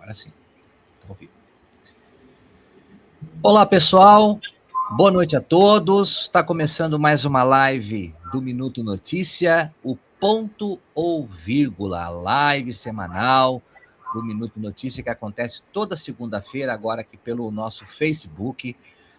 Agora sim. Olá, pessoal. Boa noite a todos. Está começando mais uma live do Minuto Notícia, o ponto ou vírgula, a live semanal do Minuto Notícia que acontece toda segunda-feira, agora aqui pelo nosso Facebook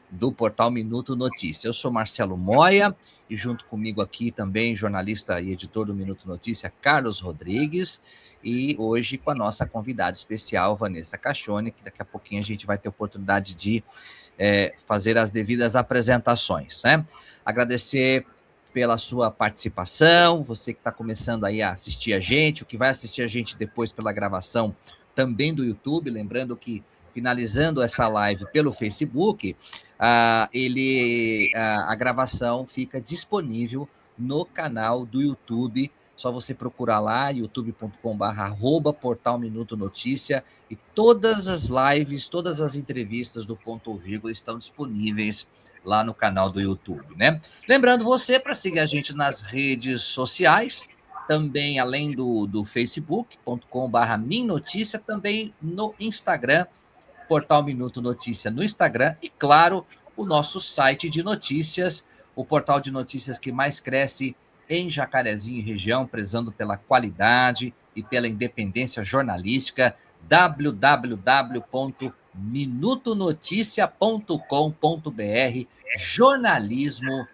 do portal Minuto Notícia. Eu sou Marcelo Moya e junto comigo aqui também jornalista e editor do Minuto Notícia, Carlos Rodrigues, e hoje com a nossa convidada especial, Vanessa Cachone, que daqui a pouquinho a gente vai ter oportunidade de fazer as devidas apresentações, né? Agradecer pela sua participação, você que está começando aí a assistir a gente, o que vai assistir a gente depois pela gravação também do YouTube, lembrando que finalizando essa live pelo Facebook, a gravação fica disponível no canal do YouTube. Só você procurar lá, youtube.com/portal Minuto Notícia, e todas as lives, todas as entrevistas do Ponto ou Vírgula estão disponíveis lá no canal do YouTube, né? Lembrando você para seguir a gente nas redes sociais, também além do facebook.com/minnoticia, também no Instagram, Portal Minuto Notícia no Instagram, e claro, o nosso site de notícias, o portal de notícias que mais cresce em Jacarezinho e região, prezando pela qualidade e pela independência jornalística, www.minutonoticia.com.br, jornalismo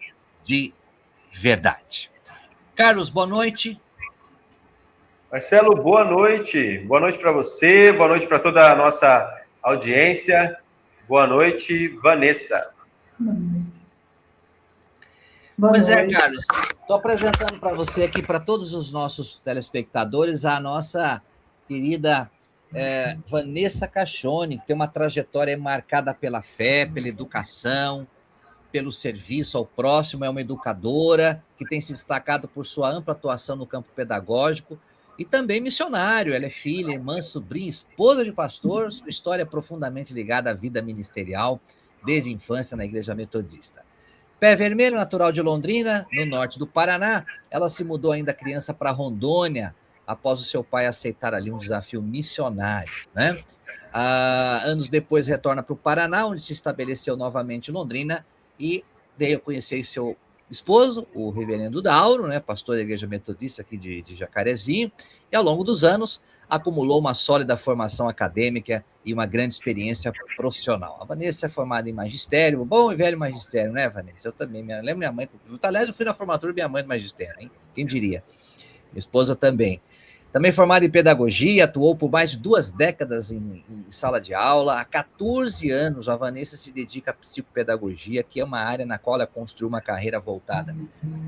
de verdade. Carlos, boa noite. Marcelo, boa noite. Boa noite para você, boa noite para toda a nossa audiência. Boa noite, Vanessa. Boa noite. Pois é, Carlos, estou apresentando para você aqui, para todos os nossos telespectadores, a nossa querida Vanessa Cachone, que tem uma trajetória marcada pela fé, pela educação, pelo serviço ao próximo, é uma educadora que tem se destacado por sua ampla atuação no campo pedagógico e também missionário. Ela é filha, irmã, sobrinha, esposa de pastor, sua história é profundamente ligada à vida ministerial, desde a infância na Igreja Metodista. Pé Vermelho, natural de Londrina, no norte do Paraná, ela se mudou ainda criança para Rondônia, após o seu pai aceitar ali um desafio missionário, né? Anos depois retorna para o Paraná, onde se estabeleceu novamente em Londrina e veio conhecer seu esposo, o reverendo Dauro, né, pastor da Igreja Metodista aqui de Jacarezinho, e ao longo dos anos acumulou uma sólida formação acadêmica e uma grande experiência profissional. A Vanessa é formada em magistério, bom e velho magistério, né, Vanessa? Eu também, lembro minha mãe, aliás, eu fui na formatura da minha mãe do magistério, hein? Quem diria? Minha esposa também. Também formada em pedagogia, atuou por mais de 2 décadas em sala de aula. Há 14 anos, a Vanessa se dedica à psicopedagogia, que é uma área na qual ela construiu uma carreira voltada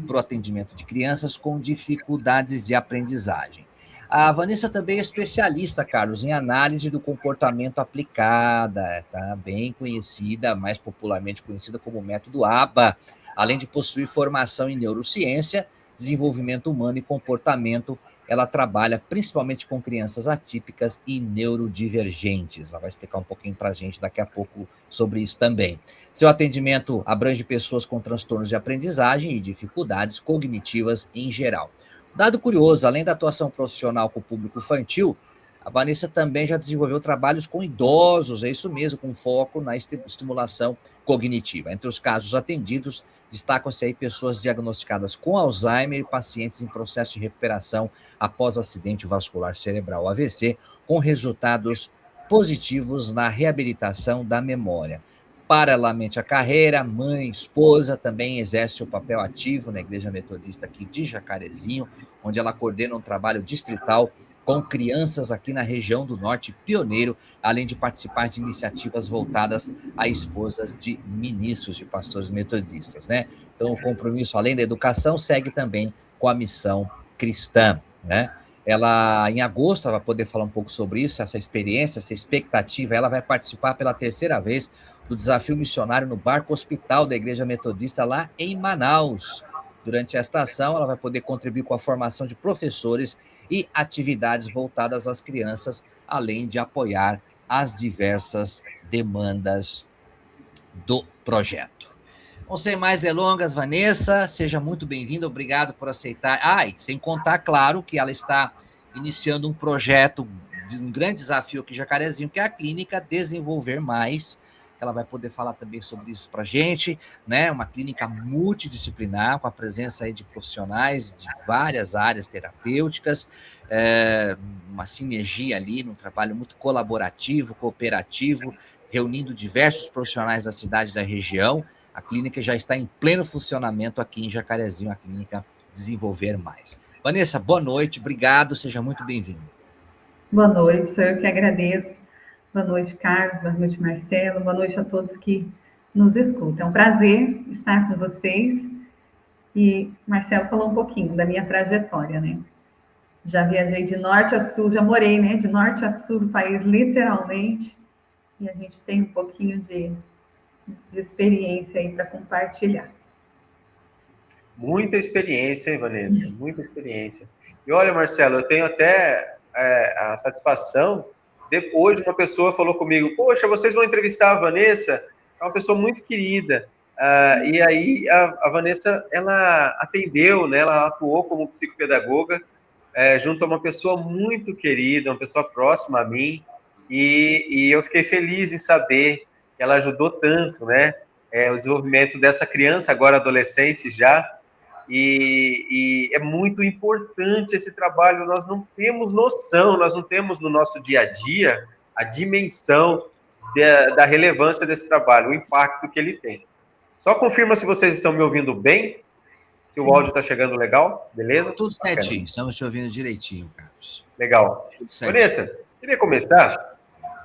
para o atendimento de crianças com dificuldades de aprendizagem. A Vanessa também é especialista, Carlos, em análise do comportamento aplicada, tá? Bem conhecida, mais popularmente conhecida como método ABA, além de possuir formação em neurociência, desenvolvimento humano e comportamento. Ela trabalha principalmente com crianças atípicas e neurodivergentes. Ela vai explicar um pouquinho para a gente daqui a pouco sobre isso também. Seu atendimento abrange pessoas com transtornos de aprendizagem e dificuldades cognitivas em geral. Dado curioso, além da atuação profissional com o público infantil, a Vanessa também já desenvolveu trabalhos com idosos, é isso mesmo, com foco na estimulação cognitiva. Entre os casos atendidos, destacam-se aí pessoas diagnosticadas com Alzheimer e pacientes em processo de recuperação após acidente vascular cerebral, AVC, com resultados positivos na reabilitação da memória. Paralelamente à carreira, mãe, esposa, também exerce o papel ativo na Igreja Metodista aqui de Jacarezinho, onde ela coordena um trabalho distrital com crianças aqui na região do Norte Pioneiro, além de participar de iniciativas voltadas a esposas de ministros, de pastores metodistas, né? Então, o compromisso, além da educação, segue também com a missão cristã, né? Ela, em agosto, ela vai poder falar um pouco sobre isso, essa experiência, essa expectativa. Ela vai participar pela 3ª vez do desafio missionário no barco hospital da Igreja Metodista lá em Manaus. Durante esta ação, ela vai poder contribuir com a formação de professores e atividades voltadas às crianças, além de apoiar as diversas demandas do projeto. Bom, sem mais delongas, Vanessa, seja muito bem-vinda, obrigado por aceitar. E sem contar, claro, que ela está iniciando um projeto um grande desafio aqui em Jacarezinho, que é a clínica Desenvolver Mais. Ela vai poder falar também sobre isso para a gente, né? Uma clínica multidisciplinar, com a presença aí de profissionais de várias áreas terapêuticas, uma sinergia ali, num trabalho muito colaborativo, cooperativo, reunindo diversos profissionais da cidade e da região. A clínica já está em pleno funcionamento aqui em Jacarezinho, a clínica Desenvolver Mais. Vanessa, boa noite, obrigado, seja muito bem-vindo. Boa noite, sou eu que agradeço. Boa noite, Carlos, boa noite, Marcelo, boa noite a todos que nos escutam. É um prazer estar com vocês. E Marcelo falou um pouquinho da minha trajetória, né? Já viajei de norte a sul, já morei, né? De norte a sul do país, literalmente. E a gente tem um pouquinho de experiência aí para compartilhar. Muita experiência, hein, Vanessa? Muita experiência. E olha, Marcelo, eu tenho até a satisfação. Depois, uma pessoa falou comigo: poxa, vocês vão entrevistar a Vanessa? É uma pessoa muito querida. E aí, a Vanessa, ela atendeu, né? Ela atuou como psicopedagoga junto a uma pessoa muito querida, uma pessoa próxima a mim. E eu fiquei feliz em saber que ela ajudou tanto, né? O desenvolvimento dessa criança, agora adolescente já. E é muito importante esse trabalho. Nós não temos noção, nós não temos no nosso dia a dia a dimensão da relevância desse trabalho, o impacto que ele tem. Só confirma se vocês estão me ouvindo bem, se o áudio está chegando legal, beleza? Tudo certinho, estamos te ouvindo direitinho, Carlos. Legal. Vanessa, queria começar.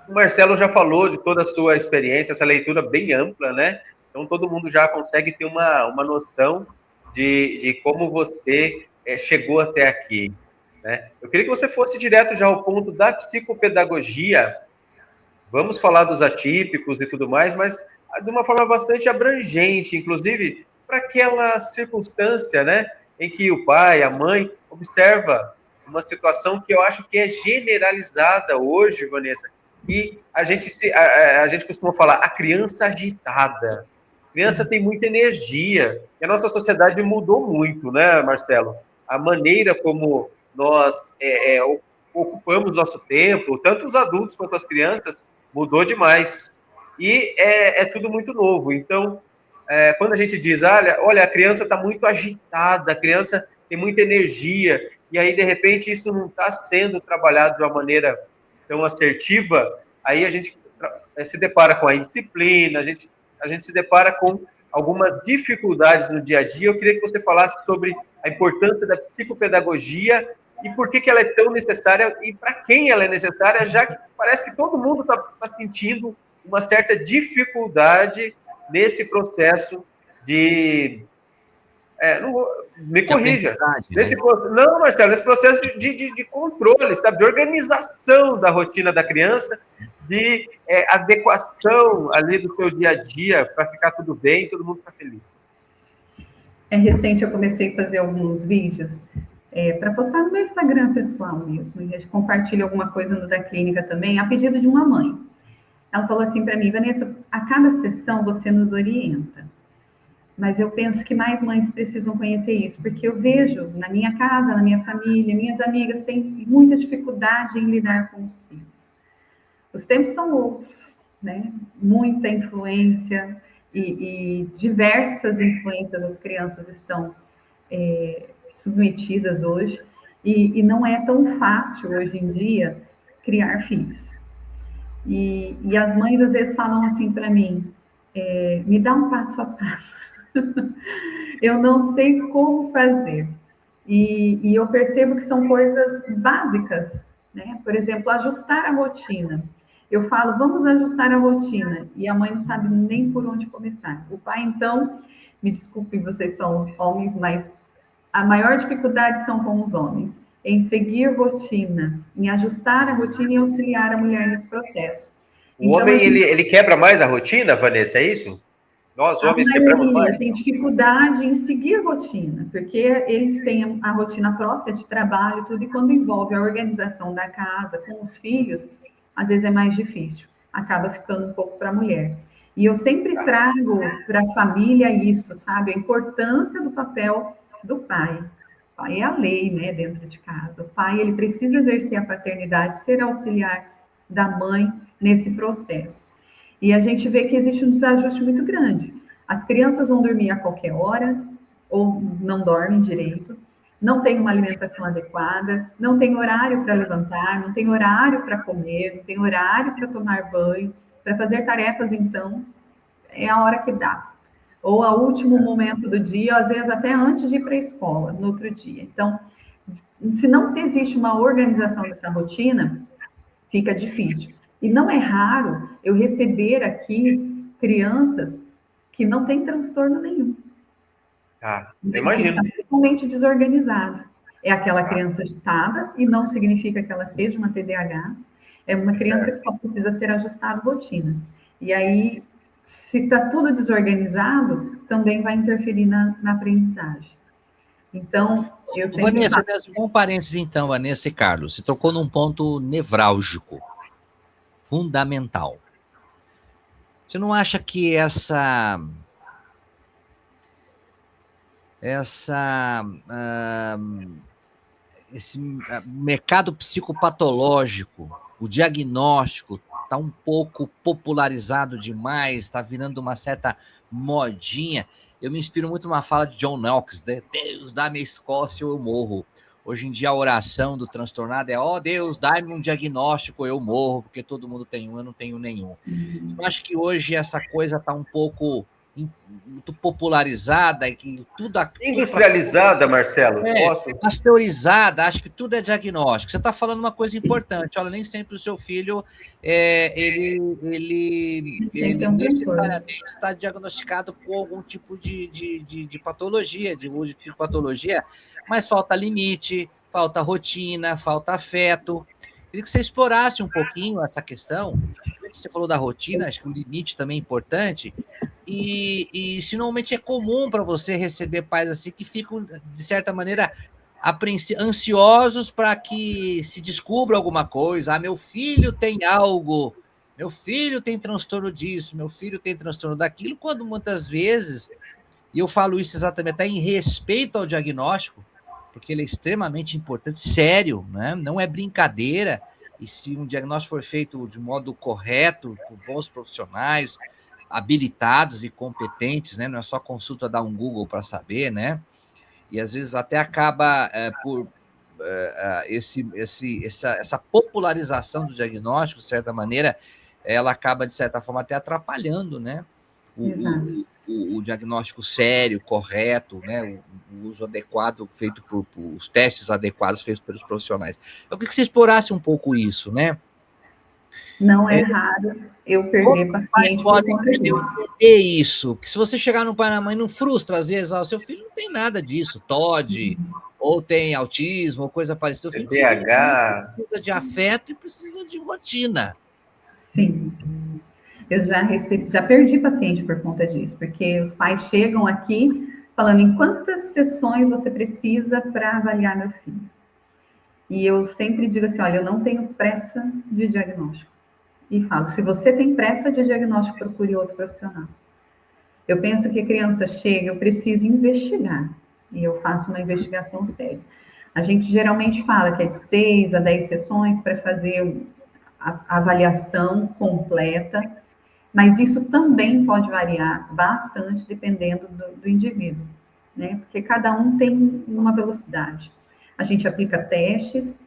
O Marcelo já falou de toda a sua experiência, essa leitura bem ampla, né? Então, todo mundo já consegue ter uma noção de como você chegou até aqui, né? Eu queria que você fosse direto já ao ponto da psicopedagogia. Vamos falar dos atípicos e tudo mais, mas de uma forma bastante abrangente, inclusive para aquela circunstância, né, em que o pai, a mãe, observa uma situação que eu acho que é generalizada hoje, Vanessa, e a gente costuma falar, a criança agitada. A criança tem muita energia. E a nossa sociedade mudou muito, né, Marcelo? A maneira como nós ocupamos nosso tempo, tanto os adultos quanto as crianças, mudou demais. E é tudo muito novo. Então, quando a gente diz, olha, a criança está muito agitada, a criança tem muita energia, e aí, de repente, isso não está sendo trabalhado de uma maneira tão assertiva, aí a gente se depara com a indisciplina, a gente se depara com algumas dificuldades no dia a dia. Eu queria que você falasse sobre a importância da psicopedagogia e por que ela é tão necessária e para quem ela é necessária, já que parece que todo mundo está sentindo uma certa dificuldade nesse processo de... me corrija. Não, Marcelo, nesse processo de controle, sabe? De organização da rotina da criança, de adequação ali do seu dia a dia para ficar tudo bem, todo mundo ficar feliz. Recente eu comecei a fazer alguns vídeos para postar no meu Instagram pessoal mesmo, e a gente compartilha alguma coisa no da clínica também, a pedido de uma mãe. Ela falou assim para mim: Vanessa, a cada sessão você nos orienta, mas eu penso que mais mães precisam conhecer isso, porque eu vejo na minha casa, na minha família, minhas amigas têm muita dificuldade em lidar com os filhos. Os tempos são outros, né? Muita influência e diversas influências as crianças estão submetidas hoje, e não é tão fácil hoje em dia criar filhos. E as mães às vezes falam assim para mim: me dá um passo a passo. Eu não sei como fazer. E eu percebo que são coisas básicas, né? Por exemplo, ajustar a rotina. Eu falo, vamos ajustar a rotina, e a mãe não sabe nem por onde começar. O pai, então, me desculpem, vocês são homens, mas a maior dificuldade são com os homens, em seguir rotina, em ajustar a rotina e auxiliar a mulher nesse processo. O homem, ele quebra mais a rotina, Vanessa, é isso? Nós, homens, quebramos mais? Tem dificuldade em seguir rotina, porque eles têm a rotina própria de trabalho, tudo, e quando envolve a organização da casa com os filhos, às vezes é mais difícil, acaba ficando um pouco para a mulher. E eu sempre trago para a família isso, sabe? A importância do papel do pai. O pai é a lei, né, dentro de casa. O pai, ele precisa exercer a paternidade, ser auxiliar da mãe nesse processo. E a gente vê que existe um desajuste muito grande. As crianças vão dormir a qualquer hora, ou não dormem direito, não tem uma alimentação adequada, não tem horário para levantar, não tem horário para comer, não tem horário para tomar banho, para fazer tarefas, então, é a hora que dá. Ou ao último momento do dia, às vezes até antes de ir para a escola, no outro dia. Então, se não existe uma organização dessa rotina, fica difícil. E não é raro eu receber aqui crianças que não têm transtorno nenhum. Imagino. Está totalmente desorganizado. É aquela criança agitada, e não significa que ela seja uma TDAH, é uma criança que só precisa ser ajustada a rotina. E aí, se está tudo desorganizado, também vai interferir na aprendizagem. Então, eu sempre Vanessa, um parênteses então, Vanessa e Carlos, você tocou num ponto nevrálgico, fundamental. Você não acha que esse mercado psicopatológico, o diagnóstico, está um pouco popularizado demais, está virando uma certa modinha? Eu me inspiro muito numa fala de John Knox, né? Deus, dá-me a Escócia ou eu morro. Hoje em dia a oração do transtornado é: ó Deus, dá-me um diagnóstico ou eu morro, porque todo mundo tem um, eu não tenho nenhum. Eu acho que hoje essa coisa está um pouco muito popularizada e que tudo... Industrializada, Marcelo. Pasteurizada, acho que tudo é diagnóstico. Você está falando uma coisa importante. Olha, nem sempre o seu filho ele necessariamente está diagnosticado com algum tipo de patologia, de patologia, mas falta limite, falta rotina, falta afeto. Queria que você explorasse um pouquinho essa questão. Você falou da rotina, acho que o limite também é importante. E se normalmente é comum para você receber pais assim que ficam, de certa maneira, ansiosos para que se descubra alguma coisa. Meu filho tem algo, meu filho tem transtorno disso, meu filho tem transtorno daquilo, quando muitas vezes, e eu falo isso exatamente até em respeito ao diagnóstico, porque ele é extremamente importante, sério, né? Não é brincadeira, e se um diagnóstico for feito de modo correto, por bons profissionais, habilitados e competentes, né? Não é só consulta dar um Google para saber, né? E às vezes até acaba por essa popularização do diagnóstico, de certa maneira, ela acaba, de certa forma, até atrapalhando, né? O diagnóstico sério, correto, né? O uso adequado feito por os testes adequados feitos pelos profissionais. Eu queria que você explorasse um pouco isso, né? Não é raro eu perder paciente por conta disso. Isso, que se você chegar no pai e na mãe, não frustra, às vezes, o seu filho não tem nada disso, TOD, ou tem autismo, ou coisa parecida. O filho precisa de afeto e precisa de rotina. Sim. Eu já perdi paciente por conta disso, porque os pais chegam aqui falando em quantas sessões você precisa para avaliar meu filho. E eu sempre digo assim, olha, eu não tenho pressa de diagnóstico. E falo, se você tem pressa de diagnóstico, procure outro profissional. Eu penso que a criança chega, eu preciso investigar. E eu faço uma investigação séria. A gente geralmente fala que é de 6 a 10 sessões para fazer a avaliação completa, mas isso também pode variar bastante dependendo do indivíduo, né? Porque cada um tem uma velocidade. A gente aplica testes,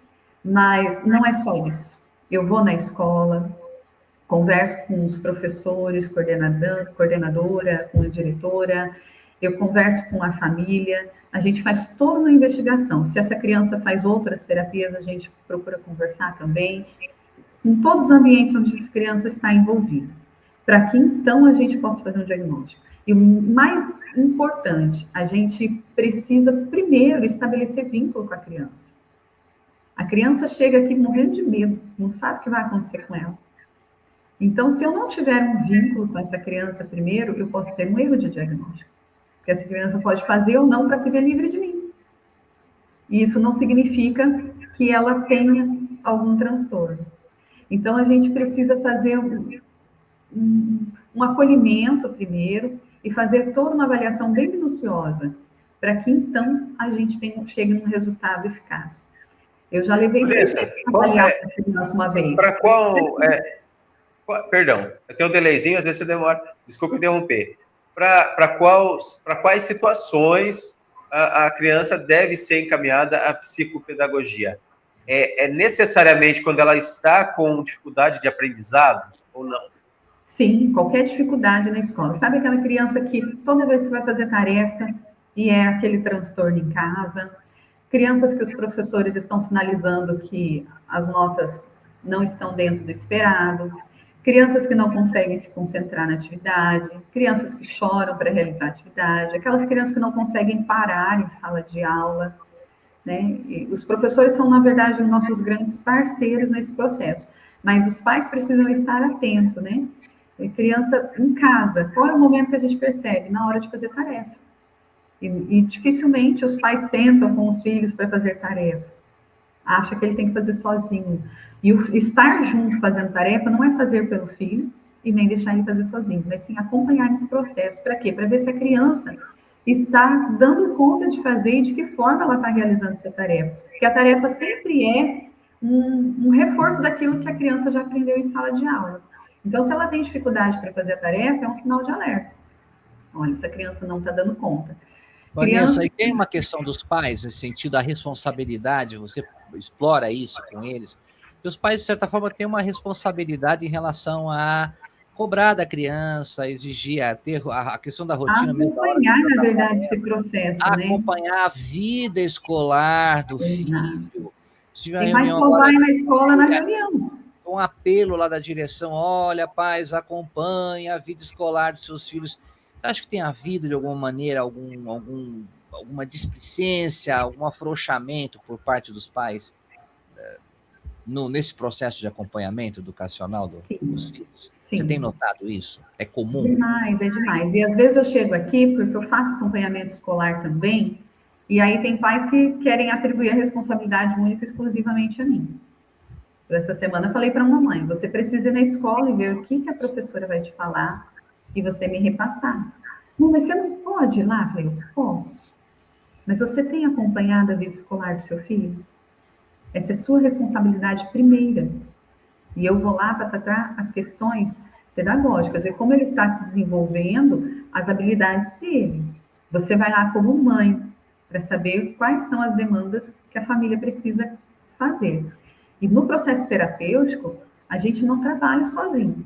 mas não é só isso. Eu vou na escola, converso com os professores, coordenadora, com a diretora, eu converso com a família, a gente faz toda uma investigação. Se essa criança faz outras terapias, a gente procura conversar também, em todos os ambientes onde essa criança está envolvida, para que então a gente possa fazer um diagnóstico. E o mais importante, a gente precisa primeiro estabelecer vínculo com a criança. A criança chega aqui morrendo de medo, não sabe o que vai acontecer com ela. Então, se eu não tiver um vínculo com essa criança primeiro, eu posso ter um erro de diagnóstico. Porque essa criança pode fazer ou não para se ver livre de mim. E isso não significa que ela tenha algum transtorno. Então, a gente precisa fazer um acolhimento primeiro e fazer toda uma avaliação bem minuciosa para que então a gente chegue num resultado eficaz. Eu já levei para avaliar a criança uma vez. Para perdão, eu tenho um delayzinho, às vezes você demora, desculpa interromper. Para quais situações a criança deve ser encaminhada à psicopedagogia? É necessariamente quando ela está com dificuldade de aprendizado ou não? Sim, qualquer dificuldade na escola. Sabe aquela criança que toda vez que vai fazer tarefa e é aquele transtorno em casa? Crianças que os professores estão sinalizando que as notas não estão dentro do esperado, crianças que não conseguem se concentrar na atividade, crianças que choram para realizar a atividade, aquelas crianças que não conseguem parar em sala de aula, né? E os professores são, na verdade, os nossos grandes parceiros nesse processo, mas os pais precisam estar atentos, né? E criança em casa, qual é o momento que a gente percebe? Na hora de fazer tarefa. E dificilmente os pais sentam com os filhos para fazer tarefa. Acha que ele tem que fazer sozinho. E o estar junto fazendo tarefa não é fazer pelo filho e nem deixar ele fazer sozinho, mas sim acompanhar nesse processo. Para quê? Para ver se a criança está dando conta de fazer e de que forma ela está realizando essa tarefa. Porque a tarefa sempre é um reforço daquilo que a criança já aprendeu em sala de aula. Então, se ela tem dificuldade para fazer a tarefa, é um sinal de alerta. Olha, essa criança não está dando conta. Vanessa, e tem uma questão dos pais, nesse sentido, da responsabilidade, você explora isso com eles, que os pais, de certa forma, têm uma responsabilidade em relação a cobrar da criança, exigir, ter a questão da rotina mesmo. Acompanhar, na verdade, esse processo, né? Acompanhar a vida escolar do filho. Tem pai que só vai na escola na reunião. Um apelo lá da direção, olha, pais, acompanhe a vida escolar dos seus filhos. Acho que tem havido, de alguma maneira, alguma displicência, algum afrouxamento por parte dos pais nesse processo de acompanhamento educacional dos filhos? Sim. Você tem notado isso? É comum? Demais, é demais. E às vezes eu chego aqui, porque eu faço acompanhamento escolar também, e aí tem pais que querem atribuir a responsabilidade única exclusivamente a mim. Eu, essa semana, falei para uma mãe, você precisa ir na escola e ver o que a professora vai te falar e você me repassar. Não, mas você não pode ir lá? Eu falei, eu posso. Mas você tem acompanhado a vida escolar do seu filho? Essa é sua responsabilidade primeira. E eu vou lá para tratar as questões pedagógicas, ver como ele está se desenvolvendo, as habilidades dele. Você vai lá como mãe, para saber quais são as demandas que a família precisa fazer. E no processo terapêutico, a gente não trabalha sozinho.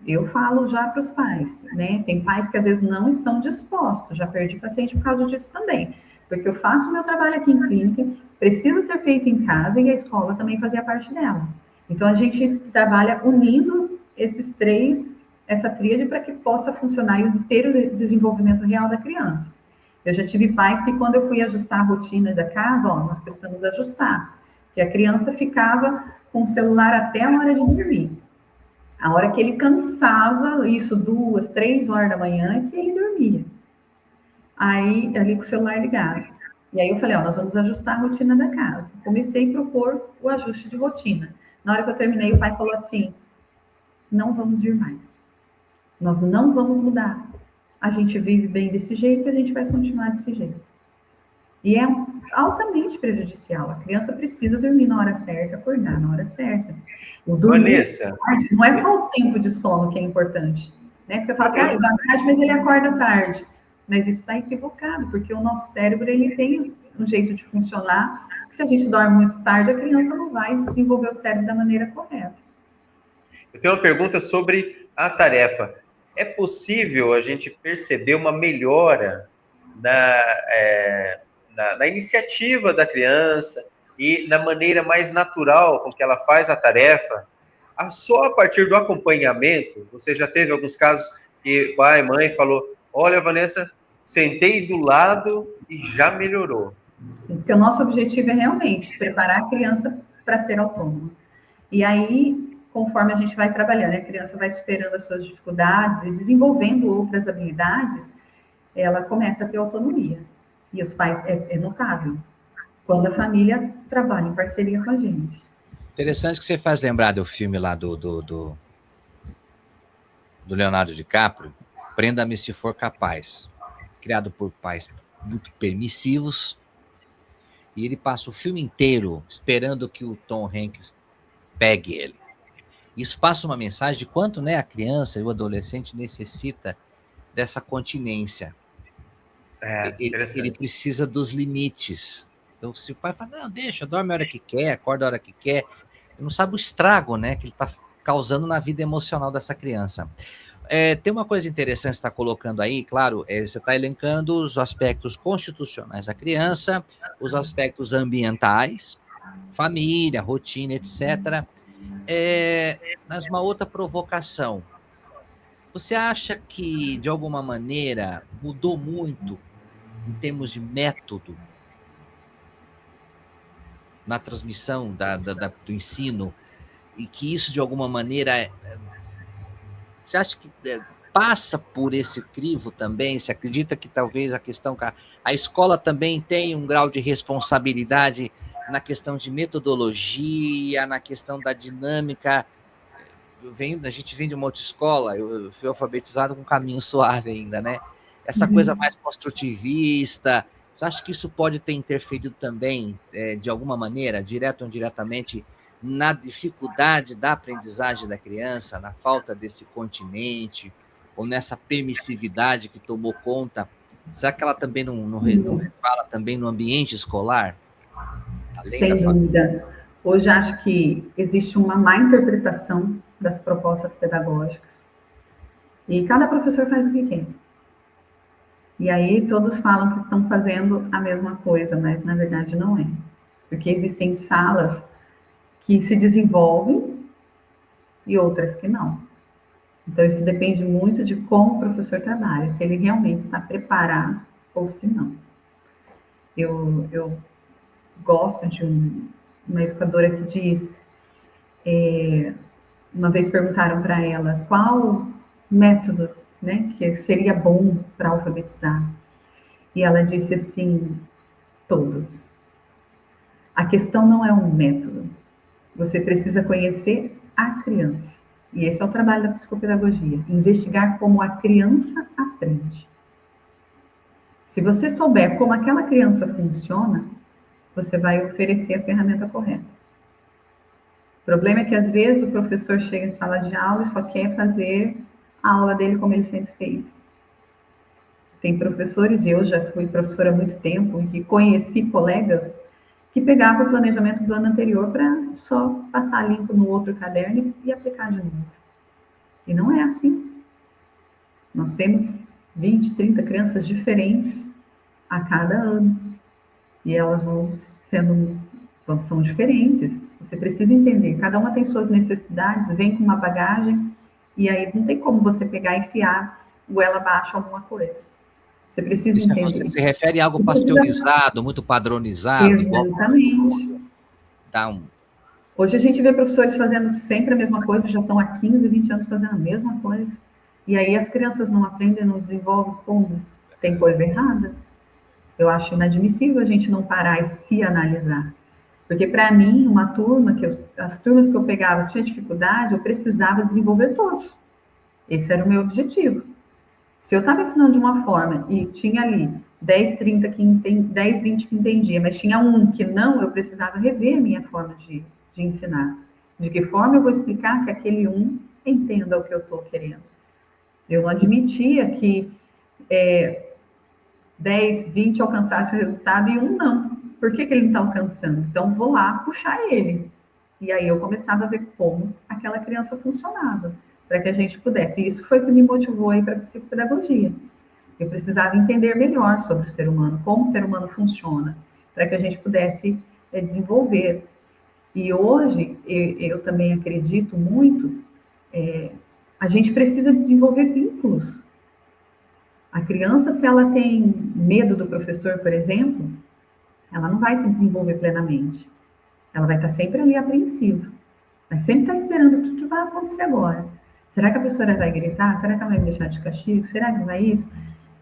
Eu falo já para os pais, né? Tem pais que às vezes não estão dispostos, já perdi paciente por causa disso também. Porque eu faço o meu trabalho aqui em clínica, precisa ser feito em casa e a escola também fazia parte dela. Então, a gente trabalha unindo essa tríade para que possa funcionar e ter o desenvolvimento real da criança. Eu já tive pais que, quando eu fui ajustar a rotina da casa, nós precisamos ajustar, que a criança ficava com o celular até a hora de dormir. A hora que ele cansava, isso 2, 3 horas da manhã, que ele dormia. Aí, ali com o celular ligado. E aí eu falei, nós vamos ajustar a rotina da casa. Comecei a propor o ajuste de rotina. Na hora que eu terminei, o pai falou assim, não vamos vir mais. Nós não vamos mudar. A gente vive bem desse jeito e a gente vai continuar desse jeito. E é altamente prejudicial. A criança precisa dormir na hora certa, acordar na hora certa. O dormir Vanessa, tarde, não é só o tempo de sono que é importante. Né? Porque eu falo assim, ele vai tarde, mas ele acorda tarde. Mas isso está equivocado, porque o nosso cérebro ele tem um jeito de funcionar, que se a gente dorme muito tarde, a criança não vai desenvolver o cérebro da maneira correta. Eu tenho uma pergunta sobre a tarefa. É possível a gente perceber uma melhora na iniciativa da criança e na maneira mais natural com que ela faz a tarefa, só a partir do acompanhamento? Você já teve alguns casos que pai, mãe falou, olha, Vanessa, sentei do lado e já melhorou. Porque o nosso objetivo é realmente preparar a criança para ser autônoma. E aí, conforme a gente vai trabalhando, a criança vai superando as suas dificuldades e desenvolvendo outras habilidades, ela começa a ter autonomia. E os pais, é notável, quando a família trabalha em parceria com a gente. Interessante que você faz lembrar do filme lá do Leonardo DiCaprio, Prenda-me se for capaz, criado por pais muito permissivos, e ele passa o filme inteiro esperando que o Tom Hanks pegue ele. Isso passa uma mensagem de quanto, né, a criança e o adolescente necessita dessa continência. Ele precisa dos limites. Então, se o pai fala, não, deixa, dorme a hora que quer, acorda a hora que quer, ele não sabe o estrago, né, que ele está causando na vida emocional dessa criança. Tem uma coisa interessante que você está colocando aí, claro, você está elencando os aspectos constitucionais da criança, os aspectos ambientais, família, rotina, etc. Mas uma outra provocação. Você acha que, de alguma maneira, mudou muito em termos de método na transmissão do ensino, e que isso, de alguma maneira, você acha que passa por esse crivo também? Você acredita que talvez a questão, a escola também tem um grau de responsabilidade na questão de metodologia, na questão da dinâmica? A gente vem de uma outra escola, eu fui alfabetizado com caminho suave ainda, né? Essa coisa mais construtivista, você acha que isso pode ter interferido também, de alguma maneira, direto ou indiretamente, na dificuldade da aprendizagem da criança, na falta desse continente, ou nessa permissividade que tomou conta? Será que ela também não resvala também no ambiente escolar? Sem dúvida. Hoje acho que existe uma má interpretação das propostas pedagógicas. E cada professor faz o que quer. E aí todos falam que estão fazendo a mesma coisa, mas na verdade não é. Porque existem salas que se desenvolvem e outras que não. Então isso depende muito de como o professor trabalha, se ele realmente está preparado ou se não. Eu gosto de uma educadora que diz, uma vez perguntaram para ela qual método, né, que seria bom para alfabetizar. E ela disse assim, todos. A questão não é um método. Você precisa conhecer a criança. E esse é o trabalho da psicopedagogia, investigar como a criança aprende. Se você souber como aquela criança funciona, você vai oferecer a ferramenta correta. O problema é que, às vezes, o professor chega em sala de aula e só quer fazer a aula dele como ele sempre fez. Tem professores, e eu já fui professora há muito tempo, e conheci colegas que pegavam o planejamento do ano anterior para só passar limpo no outro caderno e aplicar de novo. E não é assim. Nós temos 20, 30 crianças diferentes a cada ano. E elas são diferentes. Você precisa entender, cada uma tem suas necessidades, vem com uma bagagem, e aí não tem como você pegar e enfiar goela abaixo alguma coisa. Você precisa entender. Você se refere a algo pasteurizado, muito padronizado? Exatamente. Hoje a gente vê professores fazendo sempre a mesma coisa, já estão há 15, 20 anos fazendo a mesma coisa. E aí as crianças não aprendem, não desenvolvem como? Tem coisa errada. Eu acho inadmissível a gente não parar e se analisar. Porque, para mim, uma turma, as turmas que eu pegava tinha dificuldade, eu precisava desenvolver todos. Esse era o meu objetivo. Se eu estava ensinando de uma forma e tinha ali 10, 30 10, 20 que entendia, mas tinha um que não, eu precisava rever a minha forma de ensinar. De que forma eu vou explicar que aquele um entenda o que eu estou querendo. Eu não admitia que 10, 20 alcançasse o resultado e um não. Por que ele não está alcançando? Então, vou lá puxar ele. E aí eu começava a ver como aquela criança funcionava, para que a gente pudesse. E isso foi o que me motivou aí para a psicopedagogia. Eu precisava entender melhor sobre o ser humano, como o ser humano funciona, para que a gente pudesse desenvolver. E hoje, eu também acredito muito, a gente precisa desenvolver vínculos. A criança, se ela tem medo do professor, por exemplo, ela não vai se desenvolver plenamente. Ela vai estar sempre ali apreensiva. Vai sempre estar esperando o que vai acontecer agora. Será que a professora vai gritar? Será que ela vai me deixar de castigo? Será que vai isso?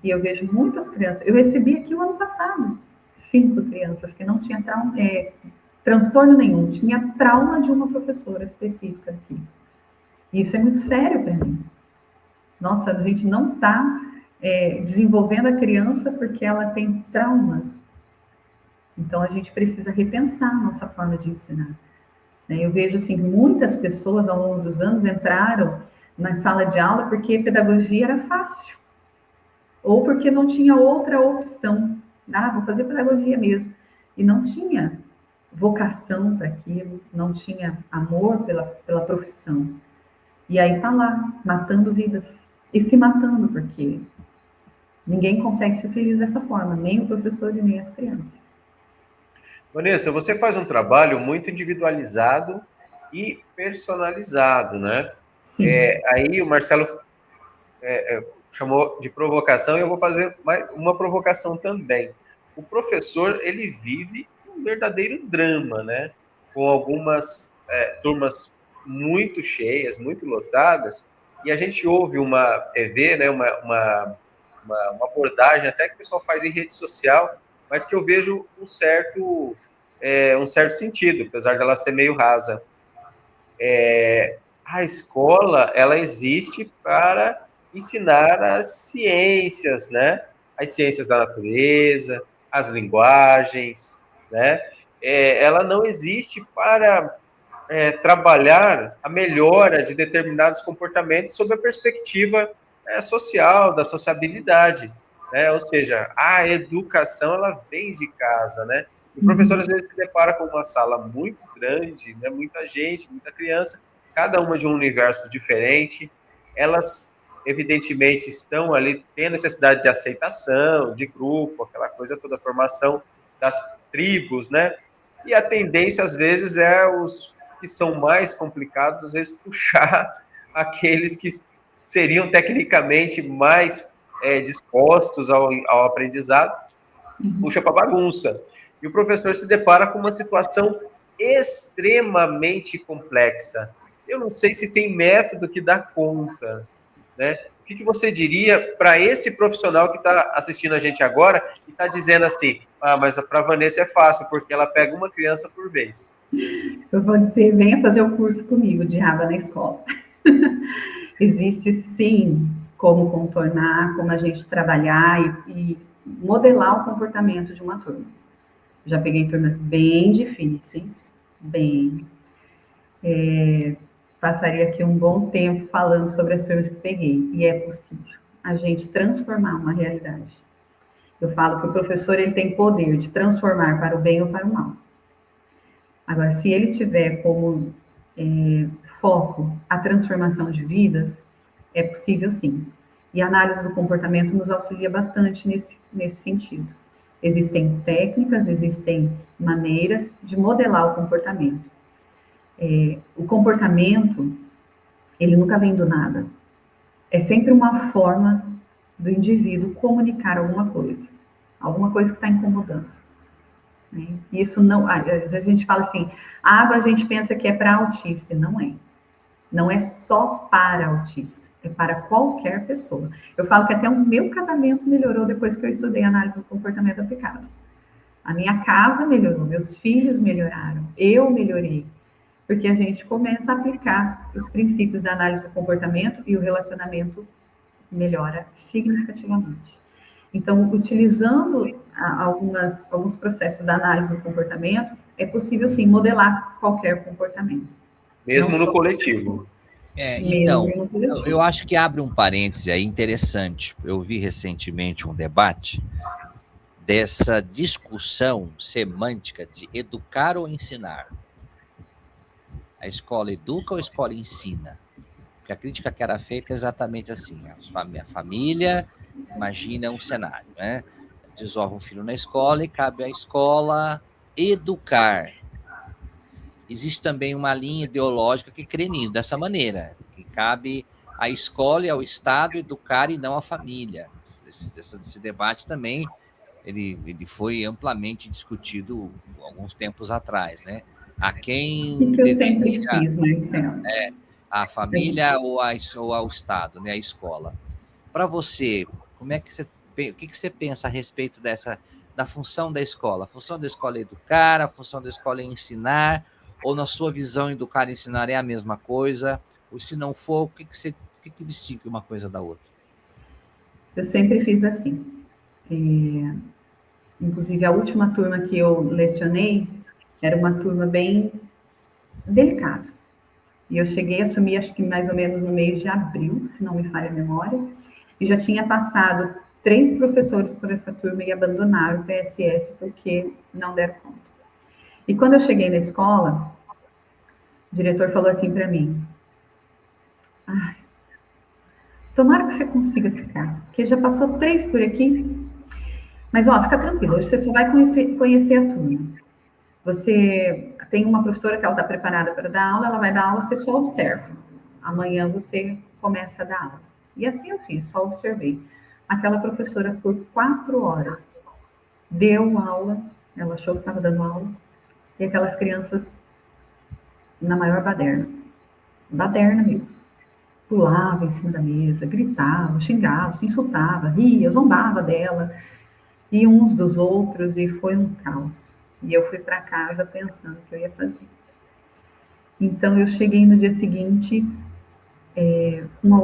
E eu vejo muitas crianças. Eu recebi aqui o ano passado 5 crianças que não tinham transtorno nenhum, tinha trauma de uma professora específica aqui. E isso é muito sério para mim. Nossa, a gente não está desenvolvendo a criança porque ela tem traumas. Então, a gente precisa repensar a nossa forma de ensinar. Eu vejo, assim, muitas pessoas ao longo dos anos entraram na sala de aula porque pedagogia era fácil, ou porque não tinha outra opção. Vou fazer pedagogia mesmo. E não tinha vocação para aquilo, não tinha amor pela profissão. E aí tá lá, matando vidas. E se matando, porque ninguém consegue ser feliz dessa forma, nem o professor e nem as crianças. Vanessa, você faz um trabalho muito individualizado e personalizado, né? Sim. Aí o Marcelo chamou de provocação e eu vou fazer uma provocação também. O professor, ele vive um verdadeiro drama, né? Com algumas turmas muito cheias, muito lotadas, e a gente ouve uma TV, né? Uma abordagem até que o pessoal faz em rede social, mas que eu vejo um certo sentido, apesar dela ser meio rasa. A escola, ela existe para ensinar as ciências, né? As ciências da natureza, as linguagens, né? Ela não existe para trabalhar a melhora de determinados comportamentos sob a perspectiva social, da sociabilidade, né? Ou seja, a educação, ela vem de casa, né? O professor, às vezes, se depara com uma sala muito grande, né? Muita gente, muita criança, cada uma de um universo diferente. Elas, evidentemente, estão ali, têm a necessidade de aceitação, de grupo, aquela coisa toda, a formação das tribos, né? E a tendência, às vezes, é os que são mais complicados, às vezes, puxar aqueles que seriam tecnicamente mais dispostos ao aprendizado, puxa para bagunça. E o professor se depara com uma situação extremamente complexa. Eu não sei se tem método que dá conta, né? O que você diria para esse profissional que está assistindo a gente agora e está dizendo assim, mas para a Vanessa é fácil, porque ela pega uma criança por vez. Eu vou dizer, venha fazer o curso comigo de Raba na escola. Existe sim como contornar, como a gente trabalhar e modelar o comportamento de uma turma. Já peguei turmas bem difíceis, passaria aqui um bom tempo falando sobre as turmas que peguei, e é possível a gente transformar uma realidade. Eu falo que o professor ele tem poder de transformar para o bem ou para o mal. Agora, se ele tiver como foco a transformação de vidas, é possível sim. E a análise do comportamento nos auxilia bastante nesse sentido. Existem técnicas, existem maneiras de modelar o comportamento. O comportamento, ele nunca vem do nada. É sempre uma forma do indivíduo comunicar alguma coisa que está incomodando. Isso não, a gente fala assim, a gente pensa que é para autista, não é. Não é só para autista, é para qualquer pessoa. Eu falo que até o meu casamento melhorou depois que eu estudei análise do comportamento aplicado. A minha casa melhorou, meus filhos melhoraram, eu melhorei. Porque a gente começa a aplicar os princípios da análise do comportamento e o relacionamento melhora significativamente. Então, utilizando alguns processos da análise do comportamento, é possível, sim, modelar qualquer comportamento. Mesmo no coletivo. Então, eu acho que abre um parêntese aí interessante. Eu vi recentemente um debate dessa discussão semântica de educar ou ensinar. A escola educa ou a escola ensina? Porque a crítica que era feita é exatamente assim. A família imagina um cenário, né? Desova um filho na escola e cabe à escola educar. Existe também uma linha ideológica que crê nisso, dessa maneira, que cabe à escola e ao Estado educar e não à família. Esse debate também ele foi amplamente discutido alguns tempos atrás, né? A quem que eu sempre fiz, Marcelo. A família ou ao Estado, né? A escola. Para você, o que você pensa a respeito da função da escola? A função da escola é educar, a função da escola é ensinar, ou na sua visão educar e ensinar é a mesma coisa? Ou se não for, o que distingue uma coisa da outra? Eu sempre fiz assim. Inclusive, a última turma que eu lecionei era uma turma bem delicada. E eu cheguei a assumir, acho que mais ou menos no mês de abril, se não me falha a memória, e já tinha passado 3 professores por essa turma e abandonaram o PSS porque não deram conta. E quando eu cheguei na escola, o diretor falou assim para mim: ai, tomara que você consiga ficar, porque já passou 3 por aqui. Mas, ó, fica tranquilo, hoje você só vai conhecer a turma. Você tem uma professora que ela está preparada para dar aula, ela vai dar aula, você só observa. Amanhã você começa a dar aula. E assim eu fiz, só observei. Aquela professora, por 4 horas, deu aula, ela achou que estava dando aula, e aquelas crianças na maior baderna mesmo. Pulava em cima da mesa, gritava, xingava, se insultava, ria, zombava dela, e uns dos outros, e foi um caos. E eu fui para casa pensando o que eu ia fazer. Então, eu cheguei no dia seguinte com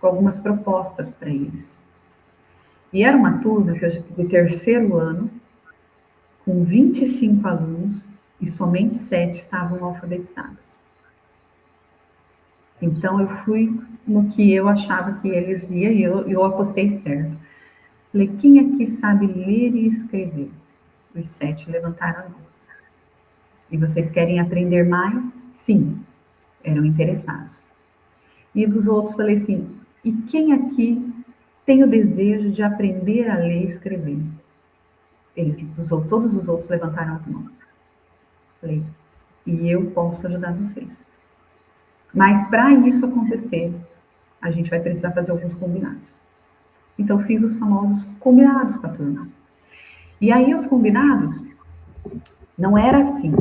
algumas propostas para eles. E era uma turma do terceiro ano, com 25 alunos, e somente 7 estavam alfabetizados. Então, eu fui no que eu achava que eles iam, e eu apostei certo. Falei, quem aqui sabe ler e escrever? Os 7 levantaram a mão. E vocês querem aprender mais? Sim, eram interessados. E dos outros falei assim, e quem aqui tem o desejo de aprender a ler e escrever? Todos os outros levantaram as mãos. Falei, e eu posso ajudar vocês. Mas para isso acontecer, a gente vai precisar fazer alguns combinados. Então, fiz os famosos combinados com a turma. E aí, os combinados, não era assim,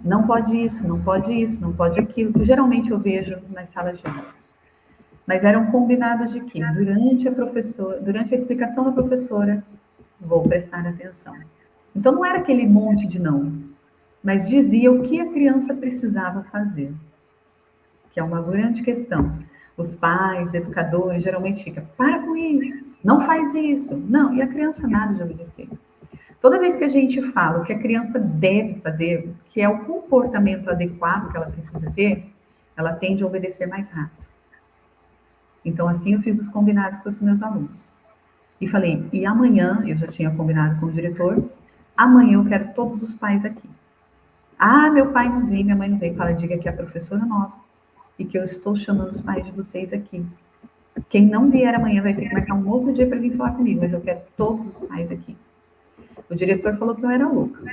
não pode isso, não pode isso, não pode aquilo, que geralmente eu vejo nas salas de aula. Mas eram combinados de que, durante a explicação da professora, vou prestar atenção. Então, não era aquele monte de não, mas dizia o que a criança precisava fazer, que é uma grande questão. Os pais, educadores, geralmente ficam, para com isso, não faz isso, não, e a criança nada de obedecer. Toda vez que a gente fala o que a criança deve fazer, que é o comportamento adequado que ela precisa ter, ela tende a obedecer mais rápido. Então, assim, eu fiz os combinados com os meus alunos. E falei, e amanhã, eu já tinha combinado com o diretor, amanhã eu quero todos os pais aqui. Ah, meu pai não veio, minha mãe não veio. Fala, diga que é a professora nova e que eu estou chamando os pais de vocês aqui. Quem não vier amanhã vai ter que marcar um outro dia para vir falar comigo, mas eu quero todos os pais aqui. O diretor falou que eu era louca,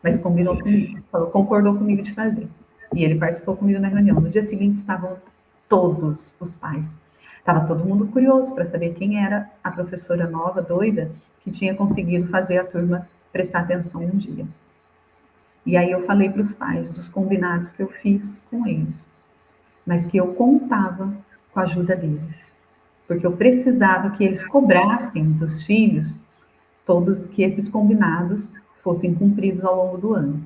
mas combinou comigo, concordou comigo de fazer. E ele participou comigo na reunião. No dia seguinte estavam todos os pais. Estava todo mundo curioso para saber quem era a professora nova, doida, que tinha conseguido fazer a turma prestar atenção um dia. E aí eu falei para os pais dos combinados que eu fiz com eles, mas que eu contava com a ajuda deles, porque eu precisava que eles cobrassem dos filhos todos que esses combinados fossem cumpridos ao longo do ano.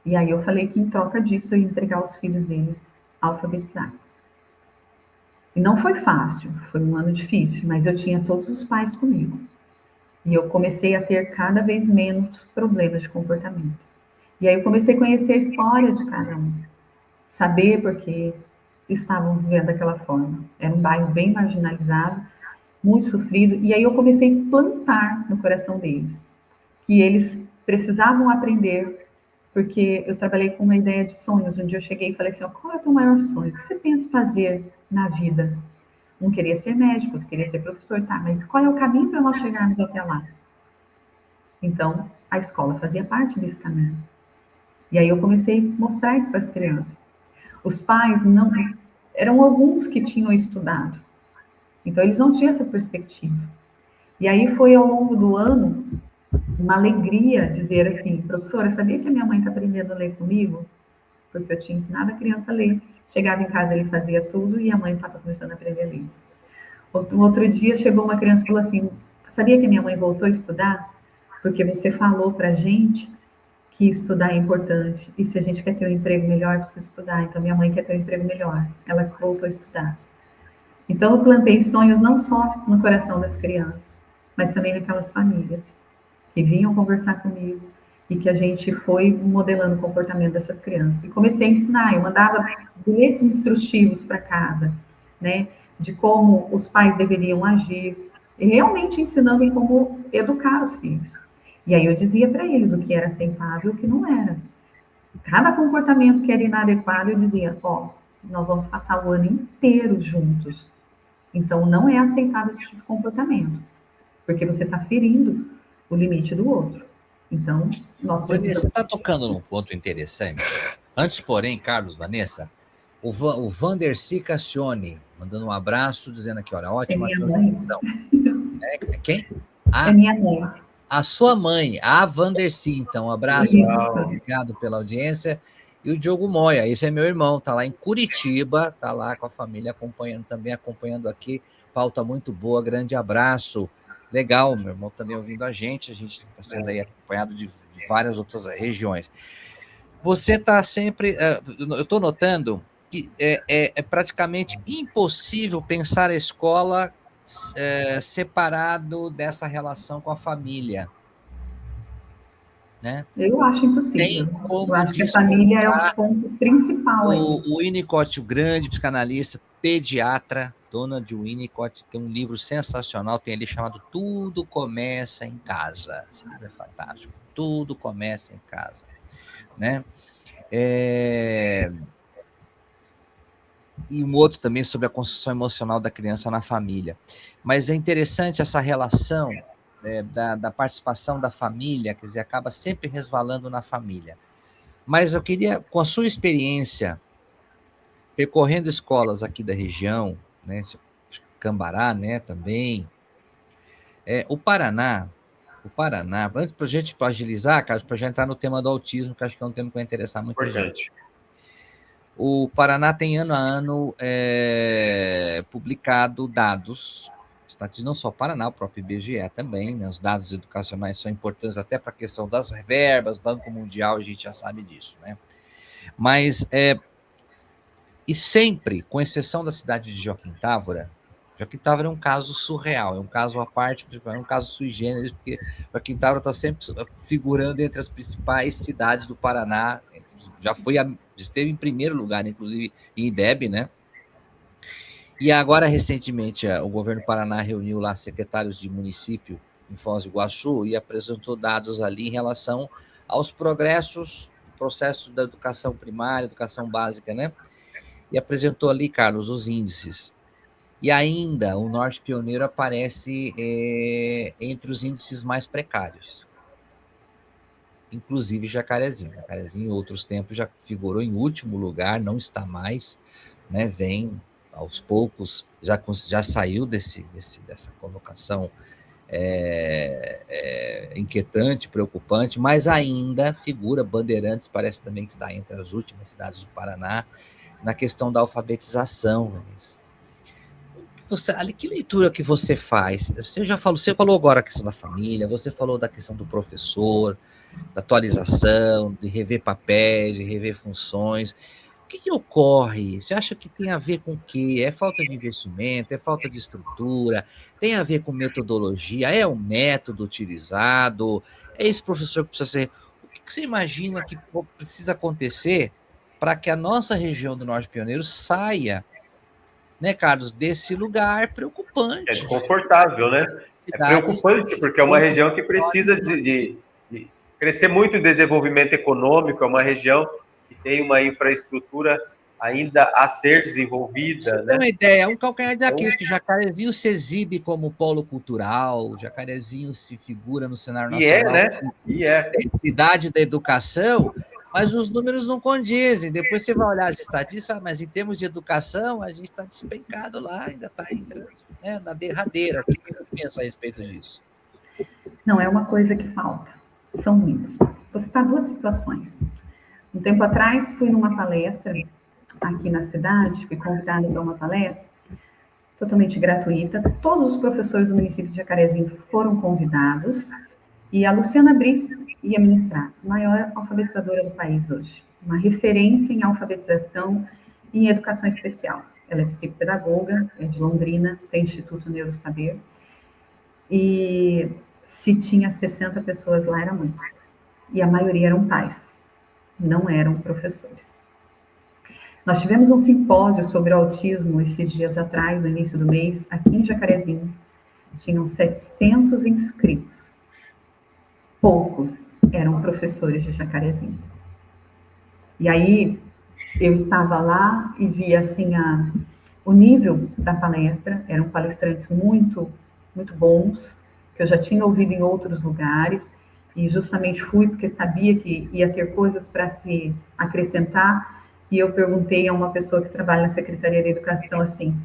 E aí eu falei que em troca disso eu ia entregar os filhos deles alfabetizados. E não foi fácil, foi um ano difícil, mas eu tinha todos os pais comigo. E eu comecei a ter cada vez menos problemas de comportamento. E aí eu comecei a conhecer a história de cada um, saber por que estavam vivendo daquela forma. Era um bairro bem marginalizado, muito sofrido, e aí eu comecei a plantar no coração deles, que eles precisavam aprender, porque eu trabalhei com uma ideia de sonhos. Um dia eu cheguei e falei assim, qual é o teu maior sonho? O que você pensa fazer na vida? Um queria ser médico, outro queria ser professor, tá, mas qual é o caminho para nós chegarmos até lá? Então, a escola fazia parte desse caminho. E aí eu comecei a mostrar isso para as crianças. Os pais não... Eram alguns que tinham estudado, então eles não tinham essa perspectiva. E aí foi ao longo do ano uma alegria dizer assim, professora, sabia que a minha mãe está aprendendo a ler comigo? Porque eu tinha ensinado a criança a ler. Chegava em casa, ele fazia tudo e a mãe estava começando a aprender a ler. Outro dia chegou uma criança e falou assim, sabia que a minha mãe voltou a estudar? Porque você falou para a gente que estudar é importante. E se a gente quer ter um emprego melhor, precisa estudar. Então minha mãe quer ter um emprego melhor. Ela voltou a estudar. Então, eu plantei sonhos não só no coração das crianças, mas também naquelas famílias que vinham conversar comigo e que a gente foi modelando o comportamento dessas crianças. E comecei a ensinar, eu mandava bilhetes instrutivos para casa, né, de como os pais deveriam agir, e realmente ensinando como educar os filhos. E aí eu dizia para eles o que era aceitável e o que não era. Cada comportamento que era inadequado, eu dizia, ó, nós vamos passar o ano inteiro juntos. Então, não é aceitável esse tipo de comportamento, porque você está ferindo o limite do outro. Então, nós Vanessa, você precisamos... está tocando num ponto interessante. Antes, porém, Carlos, Vanessa, o Vandercy Cassione, mandando um abraço, dizendo aqui, olha, É ótima minha mãe. transmissão. É quem? É minha mãe. A sua mãe, a Vandercy, então, um abraço, obrigado pela audiência. E o Diogo Moya, esse é meu irmão, tá lá em Curitiba, tá lá com a família acompanhando aqui, pauta muito boa, grande abraço. Legal, meu irmão também ouvindo a gente está sendo aí acompanhado de várias outras regiões. Você está sempre, eu estou notando que é praticamente impossível pensar a escola separado dessa relação com a família, né? Eu acho impossível. Tem Eu como acho que a família é o ponto principal aí. o Winnicott, o grande psicanalista, pediatra, dona de Winnicott, tem um livro sensacional, tem ali chamado Tudo Começa em Casa. Esse livro é fantástico. Tudo começa em casa, né? E um outro também sobre a construção emocional da criança na família. Mas é interessante essa relação da participação da família, quer dizer, acaba sempre resvalando na família. Mas eu queria, com a sua experiência, percorrendo escolas aqui da região, né, Cambará, né, também, o Paraná, antes para a gente agilizar, Carlos, para já entrar no tema do autismo, que acho que é um tema que vai interessar muita gente. O Paraná tem ano a ano publicado dados, não só o Paraná, o próprio IBGE também, né, os dados educacionais são importantes até para a questão das verbas, Banco Mundial, a gente já sabe disso, né? Mas, e sempre, com exceção da cidade de Joaquim Távora é um caso surreal, é um caso à parte, é um caso sui generis, porque Joaquim Távora está sempre figurando entre as principais cidades do Paraná, esteve em primeiro lugar, inclusive, em IDEB, né? E agora, recentemente, o governo do Paraná reuniu lá secretários de município em Foz do Iguaçu e apresentou dados ali em relação aos progressos, processos da educação primária, educação básica, né? E apresentou ali, Carlos, os índices. E ainda o Norte Pioneiro aparece entre os índices mais precários. Inclusive Jacarezinho. Jacarezinho, em outros tempos, já figurou em último lugar, não está mais, né? Vem aos poucos, já saiu dessa colocação inquietante, preocupante, mas ainda figura. Bandeirantes parece também que está entre as últimas cidades do Paraná na questão da alfabetização, Vanessa. Que leitura que você faz? Você falou agora a questão da família, você falou da questão do professor, da atualização, de rever papéis, de rever funções. O que ocorre? Você acha que tem a ver com o quê? É falta de investimento? É falta de estrutura? Tem a ver com metodologia? É o método utilizado? É esse professor que precisa ser... O que você imagina que precisa acontecer para que a nossa região do Norte Pioneiro saia, né, Carlos, desse lugar preocupante? É desconfortável, né? É preocupante, porque é uma região que precisa de crescer muito em desenvolvimento econômico, é uma região que tem uma infraestrutura ainda a ser desenvolvida. Você tem uma ideia, um calcanhar de Aquiles, que Jacarezinho se exibe como polo cultural, Jacarezinho se figura no cenário nacional, cidade da educação, mas os números não condizem. Depois você vai olhar as estatísticas e fala, mas em termos de educação, a gente está despencado lá, ainda está na derradeira. O que você pensa a respeito disso? Não, é uma coisa que falta. São muitas. Vou citar duas situações. Um tempo atrás, fui numa palestra aqui na cidade, fui convidada para uma palestra totalmente gratuita. Todos os professores do município de Jacarezinho foram convidados e a Luciana Brits ia ministrar, a maior alfabetizadora do país hoje, uma referência em alfabetização e em educação especial. ela é psicopedagoga, é de Londrina, tem Instituto Neurosaber, e se tinha 60 pessoas lá era muito. E a maioria eram pais, não eram professores. Nós tivemos um simpósio sobre autismo esses dias atrás, no início do mês, aqui em Jacarezinho. Tinham 700 inscritos. Poucos eram professores de Jacarezinho. E aí, eu estava lá e vi, assim, o nível da palestra. Eram palestrantes muito, muito bons, que eu já tinha ouvido em outros lugares, e justamente fui porque sabia que ia ter coisas para se acrescentar. E eu perguntei a uma pessoa que trabalha na Secretaria da Educação, assim,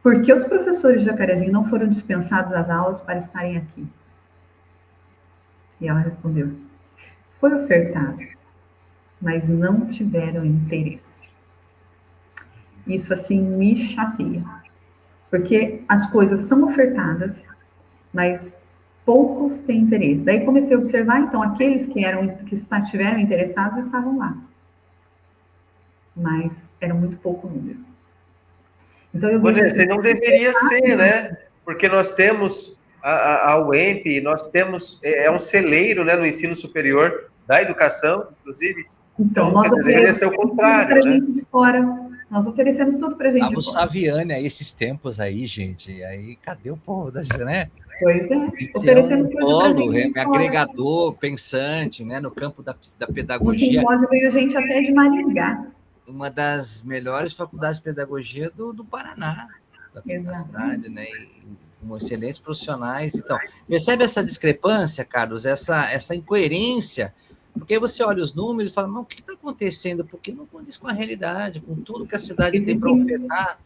por que os professores de Jacarezinho não foram dispensados das aulas para estarem aqui? E ela respondeu, foi ofertado, mas não tiveram interesse. Isso, assim, me chateia, porque as coisas são ofertadas, mas poucos têm interesse. Daí comecei a observar, então, aqueles que tiveram interessados estavam lá, mas era muito pouco número. Então, eu vejo Vanessa, não deveria ser, né? Porque nós temos a UEMP, nós temos, um celeiro, né, no ensino superior da educação, inclusive. Então, nós deveria ser o contrário, né? Gente de fora. Nós oferecemos tudo para gente de fora. O Saviani, aí, esses tempos aí, gente, aí cadê o povo da né? Pois é, oferecemos coisas para gente de fora. Agregador, pensante, né, no campo da pedagogia. No simpósio veio gente até de Maringá. Uma das melhores faculdades de pedagogia do Paraná, da cidade, né? E com excelentes profissionais. Então, percebe essa discrepância, Carlos, essa incoerência? Porque aí você olha os números e fala, não, o que está acontecendo? Porque não condiz com a realidade, com tudo que a cidade tem para ofertar.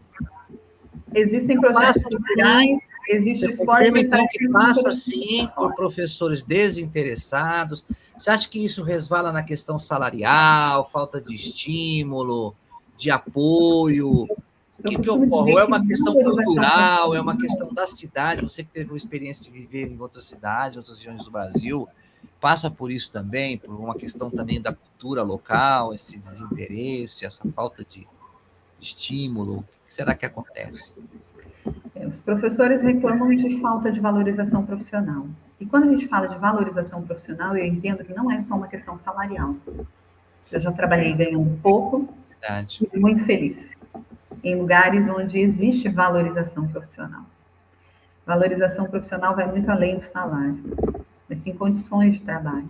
Existem projetos sociais, existe esporte. Então, que passa, sim, por professores desinteressados. Você acha que isso resvala na questão salarial, falta de estímulo, de apoio? O que ocorre? Ou é uma questão cultural, é uma questão da cidade? Você que teve a experiência de viver em outras cidades, outras regiões do Brasil, passa por isso também, por uma questão também da cultura local, esse desinteresse, essa falta de estímulo? O que será que acontece? Os professores reclamam de falta de valorização profissional. E quando a gente fala de valorização profissional, eu entendo que não é só uma questão salarial. Eu já trabalhei ganhando pouco e muito feliz em lugares onde existe valorização profissional. Valorização profissional vai muito além do salário, mas sim condições de trabalho.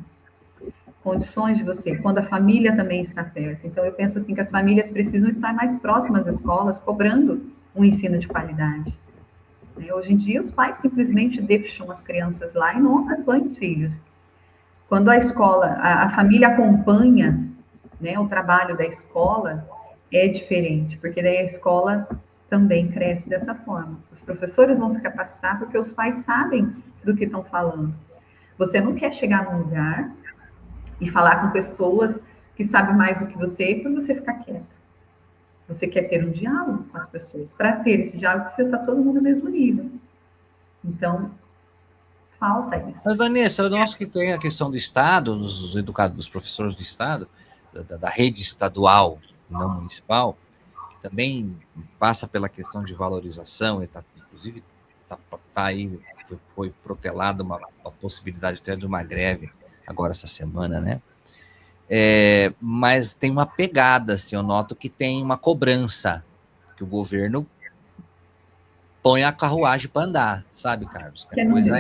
Condições de você, quando a família também está perto. Então, eu penso assim que as famílias precisam estar mais próximas das escolas, cobrando um ensino de qualidade. Hoje em dia, os pais simplesmente deixam as crianças lá e não acompanham os filhos. Quando a escola, a família acompanha, né, o trabalho da escola, é diferente, porque daí a escola também cresce dessa forma. Os professores vão se capacitar porque os pais sabem do que estão falando. Você não quer chegar num lugar e falar com pessoas que sabem mais do que você para você ficar quieto. Você quer ter um diálogo com as pessoas. Para ter esse diálogo, você está todo mundo no mesmo nível. Então, falta isso. Mas, Vanessa, eu acho que tem a questão do Estado, dos educadores, dos professores do Estado, da rede estadual, não municipal, que também passa pela questão de valorização, e inclusive está aí, foi protelada uma possibilidade até de uma greve agora essa semana, né? Mas tem uma pegada, assim, eu noto que tem uma cobrança, que o governo põe a carruagem para andar, sabe, Carlos? A coisa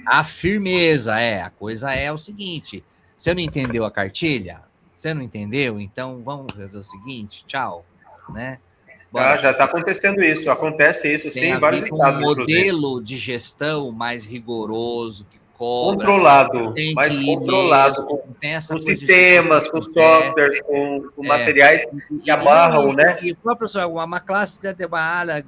a firmeza, a coisa é o seguinte, você não entendeu a cartilha? Você não entendeu? Então vamos fazer o seguinte, tchau, né? Já está acontecendo isso, acontece isso, sim, em vários estados. Um modelo de gestão mais rigoroso, que cobra, controlado, mais controlado, com sistemas, com softwares, com materiais que amarram, né? E o próprio professor, uma classe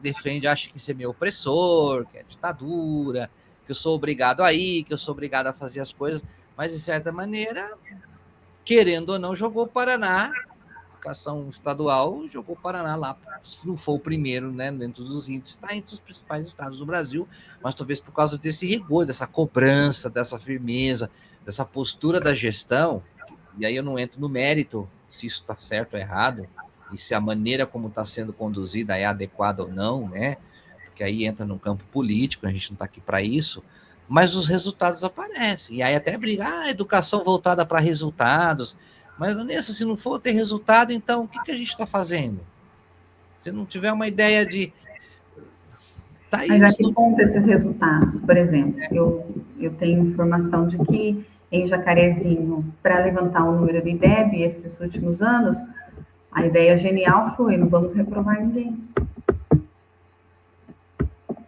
defende, acha que isso é meu opressor, que é ditadura, que eu sou obrigado a ir, que eu sou obrigado a fazer as coisas, mas, de certa maneira, querendo ou não, jogou o Paraná, a educação estadual jogou o Paraná lá, se não for o primeiro, né, dentro dos índices, está entre os principais estados do Brasil, mas talvez por causa desse rigor, dessa cobrança, dessa firmeza, dessa postura da gestão, e aí eu não entro no mérito, se isso está certo ou errado, e se a maneira como está sendo conduzida é adequada ou não, né? Porque aí entra no campo político, a gente não está aqui para isso, mas os resultados aparecem. E aí até briga, educação voltada para resultados. Mas, Vanessa, se não for ter resultado, então o que a gente está fazendo? Se não tiver uma ideia de... Tá aí, mas a que ponto esses resultados? Por exemplo, eu tenho informação de que em Jacarezinho, para levantar o número do IDEB, esses últimos anos, a ideia genial foi, não vamos reprovar ninguém.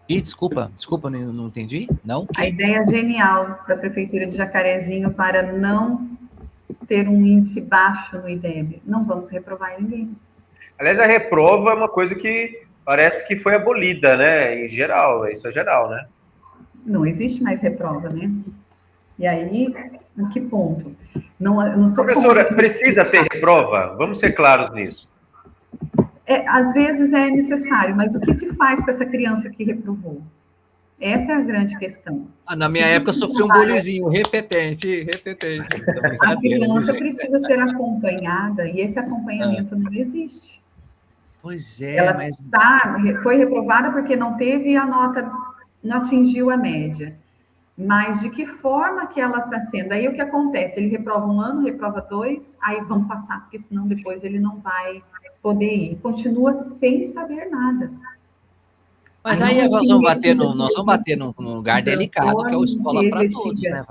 E desculpa, não entendi? Não? A ideia genial da Prefeitura de Jacarezinho para não ter um índice baixo no IDEB, não vamos reprovar ninguém. Aliás, a reprova é uma coisa que parece que foi abolida, né? Em geral, isso é geral, né? Não existe mais reprova, né? E aí, em que ponto? Não sou Professora, precisa ter reprova? Vamos ser claros nisso. Às vezes é necessário, mas o que se faz com essa criança que reprovou? Essa é a grande questão. Na minha época, eu sofri um bulizinho, repetente. A criança precisa ser acompanhada, e esse acompanhamento não existe. Pois é, ela foi reprovada porque não teve a nota, não atingiu a média. Mas de que forma que ela está sendo? Aí o que acontece? Ele reprova 1 ano, reprova 2, aí vamos passar, porque senão depois ele não vai poder ir. Continua sem saber nada. Mas aí nós vamos bater num lugar delicado, que é o escola para todos, né?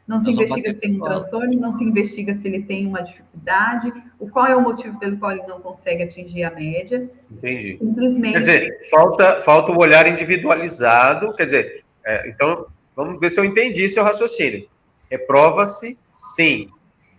Não se investiga se tem um transtorno, não se investiga se ele tem uma dificuldade, qual é o motivo pelo qual ele não consegue atingir a média. Entendi. Simplesmente... Quer dizer, falta o olhar individualizado, quer dizer, então, vamos ver se eu entendi seu raciocínio. Reprova-se, sim,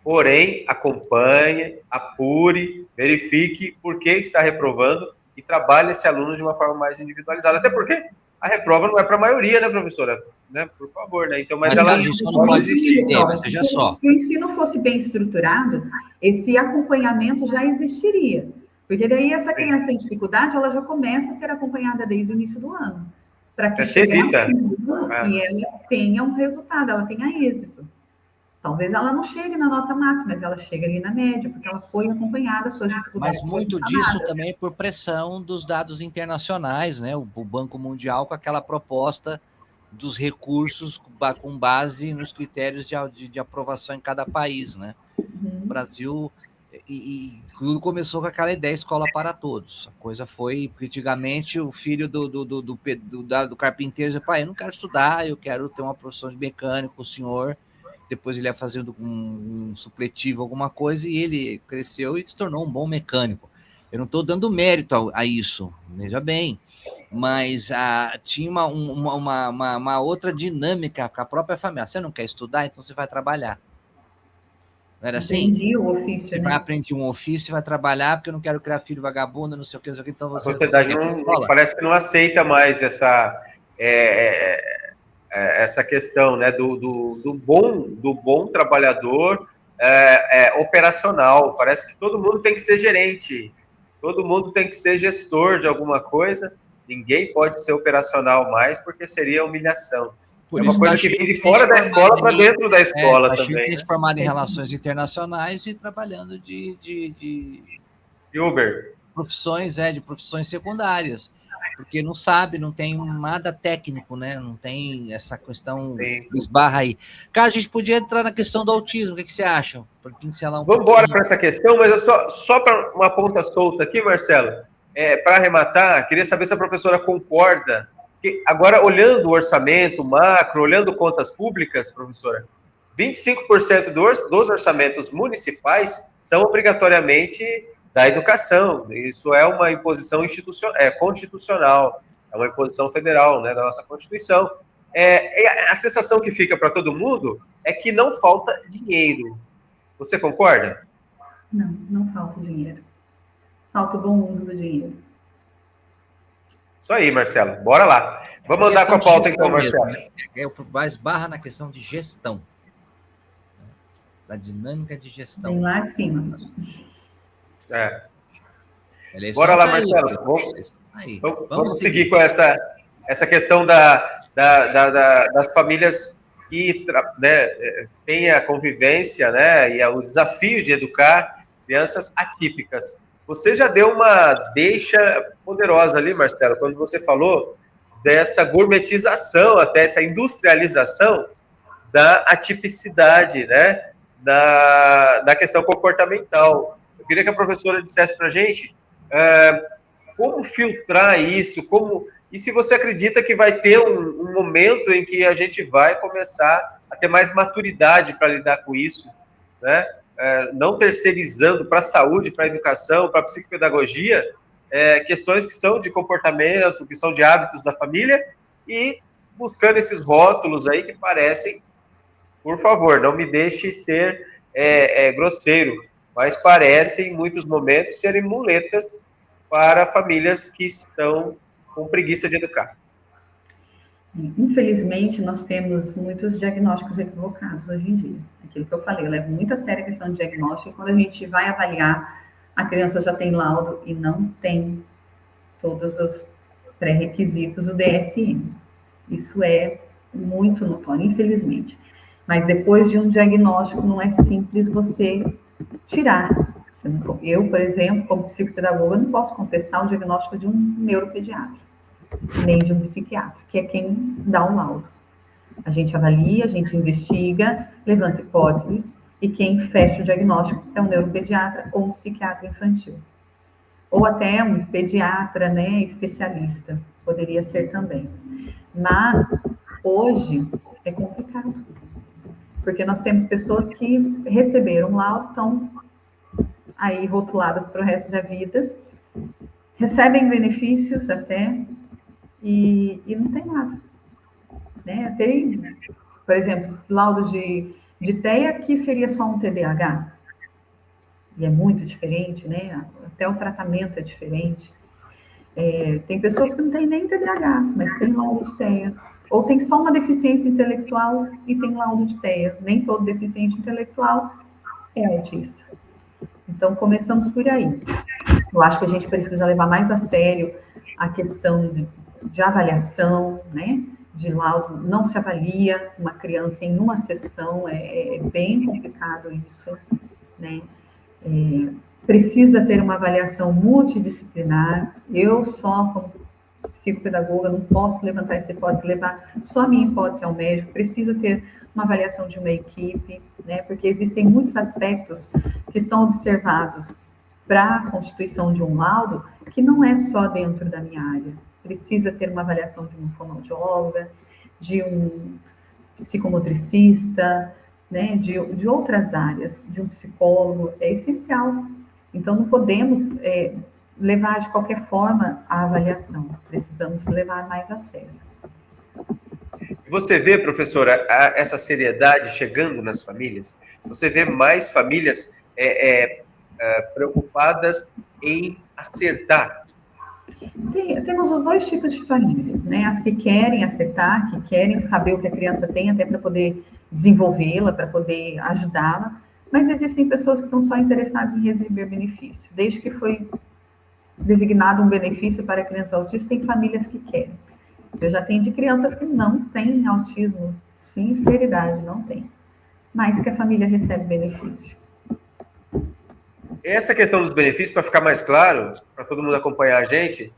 porém, acompanhe, apure, verifique por que está reprovando e trabalhe esse aluno de uma forma mais individualizada, até porque a reprova não é para a maioria, né, professora? Né? Por favor, né? Então, mas ela não pode existir. Veja só. Se o ensino fosse bem estruturado, esse acompanhamento já existiria. Porque daí essa criança em dificuldade, ela já começa a ser acompanhada desde o início do ano. Para que chegue e ela tenha um resultado, ela tenha êxito. Talvez ela não chegue na nota máxima, mas ela chega ali na média, porque ela foi acompanhada, suas dificuldades. Mas muito disso também por pressão dos dados internacionais, né? O Banco Mundial com aquela proposta dos recursos com base nos critérios de aprovação em cada país, né? O Brasil, e tudo começou com aquela ideia escola para todos. A coisa foi, porque antigamente o filho do carpinteiro dizia, pai, eu não quero estudar, eu quero ter uma profissão de mecânico, o senhor... Depois ele ia fazendo um supletivo, alguma coisa, e ele cresceu e se tornou um bom mecânico. Eu não estou dando mérito a isso, veja bem, mas tinha uma outra dinâmica com a própria família. Você não quer estudar, então você vai trabalhar. Não era assim? Aprendi o ofício, você vai aprender um ofício, vai trabalhar, porque eu não quero criar filho vagabundo, não sei o que, então você... A sociedade parece que não aceita mais essa questão, né, do bom trabalhador operacional. Parece que todo mundo tem que ser gerente, todo mundo tem que ser gestor de alguma coisa, ninguém pode ser operacional mais, porque seria humilhação. É uma coisa que vem de fora da escola para dentro da escola também. Gente formada em relações internacionais e trabalhando de Uber. Profissões secundárias. Porque não sabe, não tem nada técnico, né? Não tem essa questão esbarra aí. Cara, a gente podia entrar na questão do autismo, o que você acha? Vamos embora para essa questão, mas eu só para uma ponta solta aqui, Marcelo, para arrematar, queria saber se a professora concorda, que agora, olhando o orçamento macro, olhando contas públicas, professora, 25% dos orçamentos municipais são obrigatoriamente da educação. Isso é uma imposição constitucional, é uma imposição federal, né, da nossa Constituição. A sensação que fica para todo mundo é que não falta dinheiro. Você concorda? Não falta dinheiro. Falta o bom uso do dinheiro. Isso aí, Marcelo. Bora lá. Vamos andar com a pauta então, Marcelo. Mais barra na questão de gestão. Da dinâmica de gestão. Vem lá de cima. Bora lá, Marcelo. Vamos seguir com essa questão das famílias que, né, têm a convivência, né, e o desafio de educar crianças atípicas. Você já deu uma deixa poderosa ali, Marcelo, quando você falou dessa gourmetização, até essa industrialização da atipicidade, né? Da questão comportamental. Eu queria que a professora dissesse para a gente como filtrar isso, e se você acredita que vai ter um momento em que a gente vai começar a ter mais maturidade para lidar com isso, né? Não terceirizando para a saúde, para a educação, para a psicopedagogia, questões que são de comportamento, que são de hábitos da família, e buscando esses rótulos aí que parecem, por favor, não me deixe ser grosseiro, mas parecem, em muitos momentos, serem muletas para famílias que estão com preguiça de educar. Infelizmente, nós temos muitos diagnósticos equivocados hoje em dia. Aquilo que eu falei, eu levo muito a sério a questão de diagnóstico, e quando a gente vai avaliar, a criança já tem laudo e não tem todos os pré-requisitos do DSM. Isso é muito notório, infelizmente. Mas depois de um diagnóstico, não é simples você tirar. Eu, por exemplo, como psicopedagoga, não posso contestar o diagnóstico de um neuropediatra, nem de um psiquiatra, que é quem dá o laudo. A gente avalia, a gente investiga, levanta hipóteses, e quem fecha o diagnóstico é um neuropediatra ou um psiquiatra infantil. Ou até um pediatra, né, especialista, poderia ser também. Mas, hoje, é complicado. Porque nós temos pessoas que receberam um laudo, estão aí rotuladas para o resto da vida, recebem benefícios até, e não tem nada. Né? Tem, por exemplo, laudo de TEA, que seria só um TDAH, e é muito diferente, né? Até o tratamento é diferente. Tem pessoas que não têm nem TDAH, mas tem laudo de TEA. Ou tem só uma deficiência intelectual e tem laudo de TEA. Nem todo deficiente intelectual é autista. Então, começamos por aí. Eu acho que a gente precisa levar mais a sério a questão de avaliação, né? De laudo, não se avalia uma criança em uma sessão, é bem complicado isso, né? Precisa ter uma avaliação multidisciplinar. Eu só, como psicopedagoga, não posso levantar essa hipótese, levar só a minha hipótese ao médico, precisa ter uma avaliação de uma equipe, né? Porque existem muitos aspectos que são observados para a constituição de um laudo que não é só dentro da minha área. Precisa ter uma avaliação de uma fonoaudióloga, de um psicomotricista, né, de outras áreas, de um psicólogo, é essencial. Então, não podemos levar de qualquer forma a avaliação, precisamos levar mais a sério. Você vê, professora, essa seriedade chegando nas famílias? Você vê mais famílias preocupadas em acertar? Temos os dois tipos de famílias, né? As que querem acertar, que querem saber o que a criança tem, até para poder desenvolvê-la, para poder ajudá-la, mas existem pessoas que estão só interessadas em receber benefício. Desde que foi designado um benefício para a criança autista, tem famílias que querem. Eu já atendi crianças que não têm autismo, sinceridade, não tem, mas que a família recebe benefício. Essa questão dos benefícios, para ficar mais claro, para todo mundo acompanhar a gente,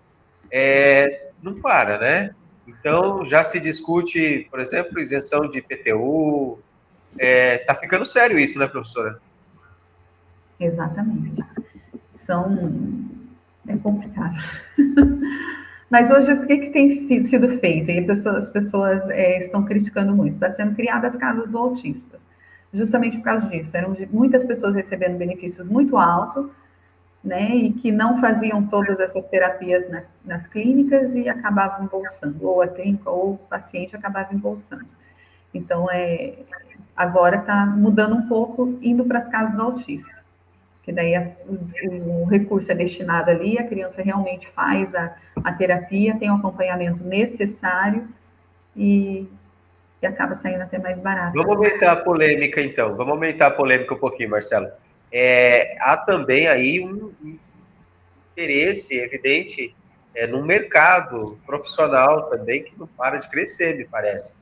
não para, né? Então, já se discute, por exemplo, isenção de IPTU. Tá ficando sério isso, né, professora? Exatamente. É complicado. Mas hoje, o que tem sido feito? E as pessoas estão criticando muito. Está sendo criadas casas do autista. Justamente por causa disso. Eram muitas pessoas recebendo benefícios muito altos, né? E que não faziam todas essas terapias nas clínicas e acabavam embolsando. Ou a clínica ou o paciente acabava embolsando. Então, agora está mudando um pouco, indo para as casas do autista. Que daí o recurso é destinado ali, a criança realmente faz a terapia, tem o acompanhamento necessário e acaba saindo até mais barato. Vamos aumentar a polêmica, então. Vamos aumentar a polêmica um pouquinho, Marcelo. Há também aí um interesse evidente no mercado profissional também, que não para de crescer, me parece.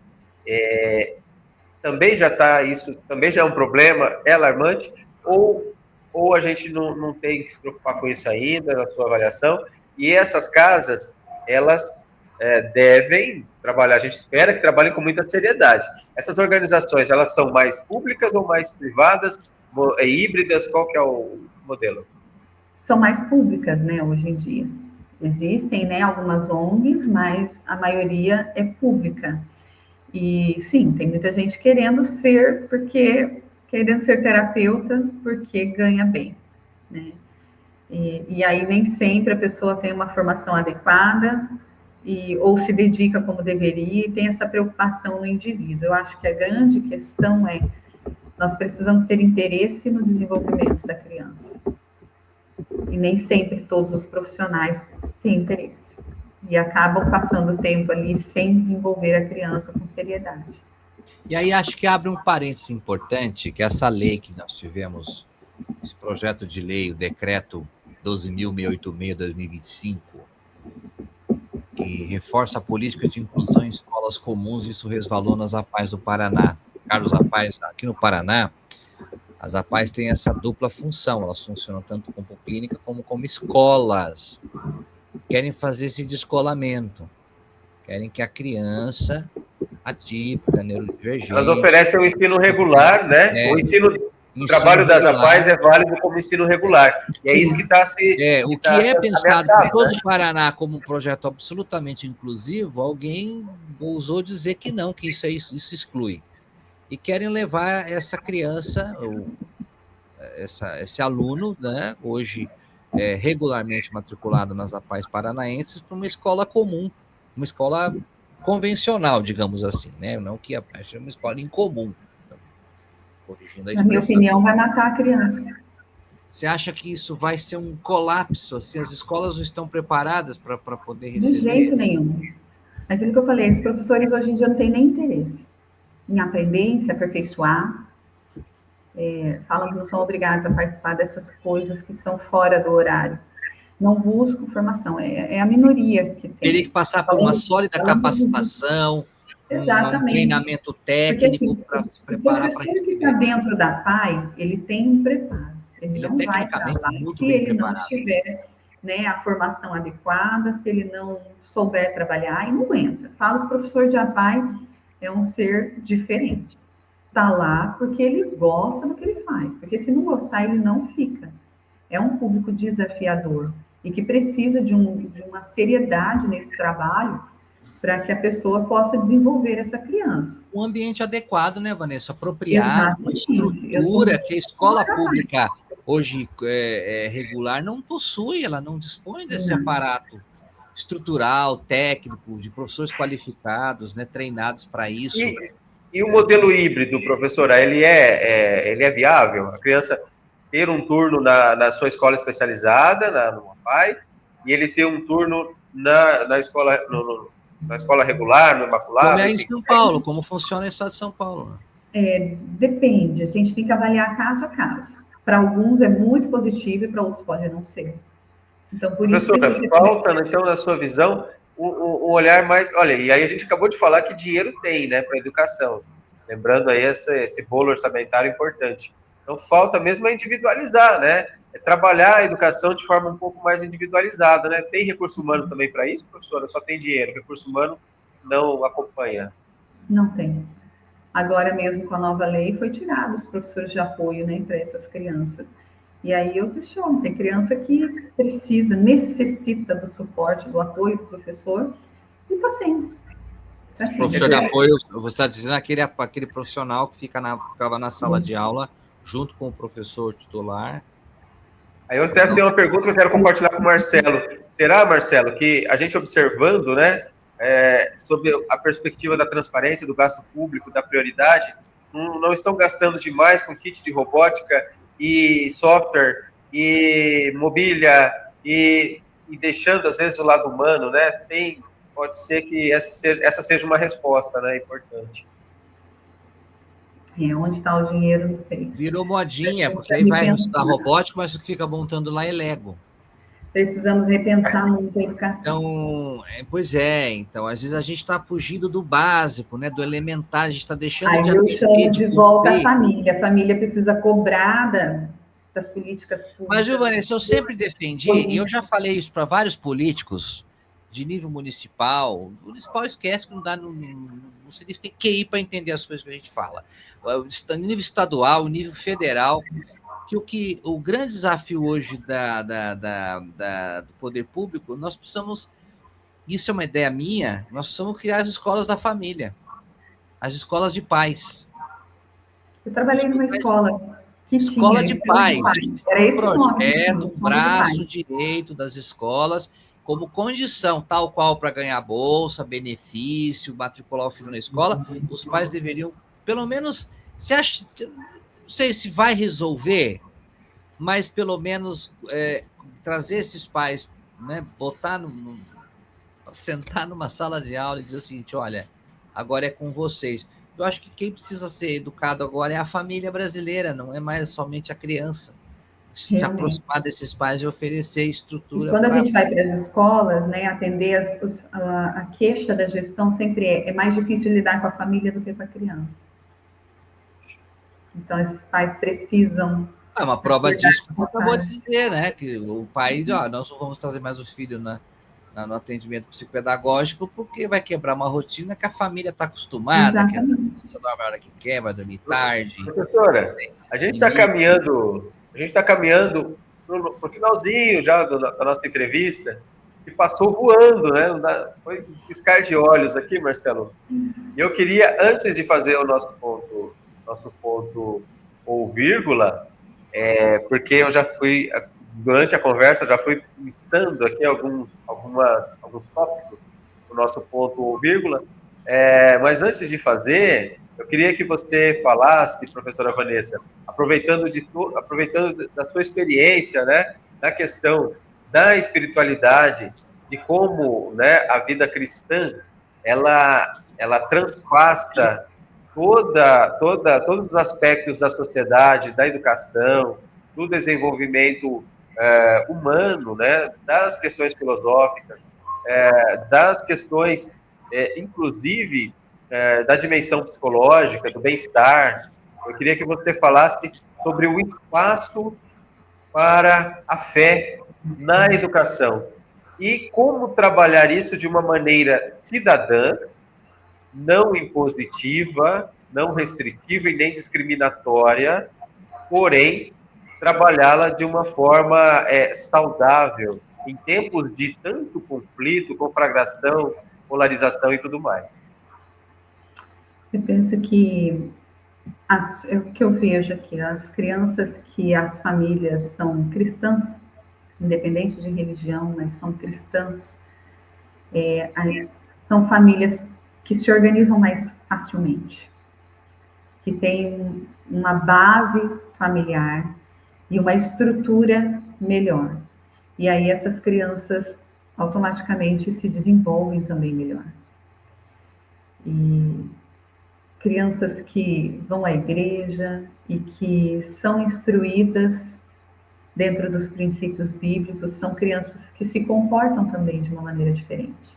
Também já está isso, também já é um problema, é alarmante, ou ou a gente não tem que se preocupar com isso ainda na sua avaliação? E essas casas, elas devem trabalhar, a gente espera que trabalhem com muita seriedade. Essas organizações, elas são mais públicas ou mais privadas, híbridas? Qual que é o modelo? São mais públicas, né, hoje em dia. Existem, né, algumas ONGs, mas a maioria é pública. E sim, tem muita gente querendo ser terapeuta porque ganha bem, né? E aí nem sempre a pessoa tem uma formação adequada ou se dedica como deveria e tem essa preocupação no indivíduo. Eu acho que a grande questão é nós precisamos ter interesse no desenvolvimento da criança. E nem sempre todos os profissionais têm interesse. E acabam passando tempo ali sem desenvolver a criança com seriedade. E aí acho que abre um parênteses importante, que essa lei que nós tivemos, esse projeto de lei, o decreto 12.686/2025, que reforça a política de inclusão em escolas comuns, isso resvalou nas APAES do Paraná. Carlos, aqui no Paraná, as APAES têm essa dupla função, elas funcionam tanto como clínica como escolas. Querem fazer esse descolamento, querem que a criança atípica, neurodivergente... Elas oferecem o ensino regular, né? O trabalho das APAES é válido como ensino regular. E é isso que está se... o que é pensado por todo o Paraná como um projeto absolutamente inclusivo, alguém ousou dizer que não, que isso exclui. E querem levar essa criança, esse aluno, né, hoje regularmente matriculado nas APAES paranaenses, para uma escola comum, uma escola convencional, digamos assim, né? Não que a é uma escola incomum. Na minha opinião, vai matar a criança. Você acha que isso vai ser um colapso? Assim, as escolas não estão preparadas para poder receber? De jeito nenhum. Aquilo que eu falei, os professores hoje em dia não têm nem interesse em aprender, em se aperfeiçoar. Falam que não são obrigados a participar dessas coisas que são fora do horário. Não buscam formação, é a minoria que tem. Teria que passar por uma sólida capacitação, um treinamento técnico para se preparar para receber. O professor que está dentro da PAI, ele tem um preparo. Ele não vai para lá se ele não tiver, né, a formação adequada, se ele não souber trabalhar, e não entra. Falo que o professor de APAE é um ser diferente. Está lá porque ele gosta do que ele faz, porque se não gostar, ele não fica. É um público desafiador e que precisa de uma seriedade nesse trabalho para que a pessoa possa desenvolver essa criança. Um ambiente adequado, né, Vanessa? Apropriado, uma estrutura que a escola pública hoje regular não possui, ela não dispõe desse aparato estrutural, técnico, de professores qualificados, né, treinados para isso. E o modelo híbrido, professora, ele é viável? A criança ter um turno na sua escola especializada, no APAE, e ele ter um turno na escola regular, no Imaculado? Como é em São Paulo, como funciona no estado de São Paulo? Depende, a gente tem que avaliar caso a caso. Para alguns é muito positivo e para outros pode não ser. Então, por isso... Professora, falta, então, na sua visão, um olhar mais... Olha, e aí a gente acabou de falar que dinheiro tem, né, para a educação. Lembrando aí esse bolo orçamentário importante. Então, falta mesmo individualizar, né? Trabalhar a educação de forma um pouco mais individualizada, né? Tem recurso humano também para isso, professora? Só tem dinheiro, recurso humano não acompanha. Não tem. Agora mesmo, com a nova lei, foi tirado os professores de apoio, né, para essas crianças. E aí eu questiono, tem criança que necessita do suporte, do apoio do professor, e está sem. Professor de apoio, você está dizendo aquele profissional que ficava na sala de aula, junto com o professor titular. Aí eu até tenho uma pergunta que eu quero compartilhar com o Marcelo. Será, Marcelo, que a gente observando, né, sobre a perspectiva da transparência, do gasto público, da prioridade, não estão gastando demais com kit de robótica e software e mobília e deixando, às vezes, do lado humano, né? Pode ser que essa seja uma resposta, né, importante. Onde está o dinheiro, não sei. Virou modinha, porque aí vai estudar robótica, mas o que fica montando lá é Lego. Precisamos repensar muito a educação. Então, então, às vezes a gente está fugindo do básico, né, do elementar, a gente está deixando eu chamo de volta a família. A família precisa cobrar das políticas públicas. Mas, Vanessa, eu sempre defendi, e eu já falei isso para vários políticos de nível municipal. O municipal esquece que não dá, não se diz, tem QI para entender as coisas que a gente fala. O nível estadual, o nível federal, que o grande desafio hoje do poder público, nós precisamos, isso é uma ideia minha, nós precisamos criar as escolas da família, as escolas de pais. Eu trabalhei numa escola que escola tinha... de pais. Era esse projeto, braço direito das escolas, como condição, tal qual para ganhar bolsa, benefício, matricular o filho na escola, os pais deveriam, pelo menos, não sei se vai resolver, mas pelo menos trazer esses pais, né, sentar numa sala de aula e dizer o seguinte: olha, agora é com vocês. Eu acho que quem precisa ser educado agora é a família brasileira, não é mais somente a criança. Se aproximar desses pais e oferecer estrutura. E quando a gente vai para as escolas, né, atender a queixa da gestão sempre é mais difícil lidar com a família do que com a criança. Então, esses pais precisam... É uma prova disso que eu acabou de dizer, né? Que o pai diz: nós não vamos trazer mais o filho no atendimento psicopedagógico, porque vai quebrar uma rotina que a família está acostumada. Exatamente. Que a criança dorme a hora que quer, vai dormir tarde. Professora, a gente está caminhando para o finalzinho já da nossa entrevista, e passou voando, né? Foi um piscar de olhos aqui, Marcelo. E eu queria, antes de fazer o nosso ponto ou vírgula, porque eu já fui, durante a conversa, já fui pensando aqui alguns tópicos do nosso ponto ou vírgula, mas antes de fazer, eu queria que você falasse, professora Vanessa, aproveitando da sua experiência, né, na questão da espiritualidade, de como, né, a vida cristã, ela transpassa todos os aspectos da sociedade, da educação, do desenvolvimento humano, né, das questões filosóficas, das questões, inclusive, da dimensão psicológica, do bem-estar. Eu queria que você falasse sobre o espaço para a fé na educação e como trabalhar isso de uma maneira cidadã, não impositiva, não restritiva e nem discriminatória, porém, trabalhá-la de uma forma saudável, em tempos de tanto conflito, conflagração, polarização e tudo mais. Eu penso que o que eu vejo aqui, as crianças que as famílias são cristãs, independente de religião, mas são cristãs, são famílias que se organizam mais facilmente, que têm uma base familiar e uma estrutura melhor. E aí essas crianças automaticamente se desenvolvem também melhor. E crianças que vão à igreja e que são instruídas dentro dos princípios bíblicos, são crianças que se comportam também de uma maneira diferente.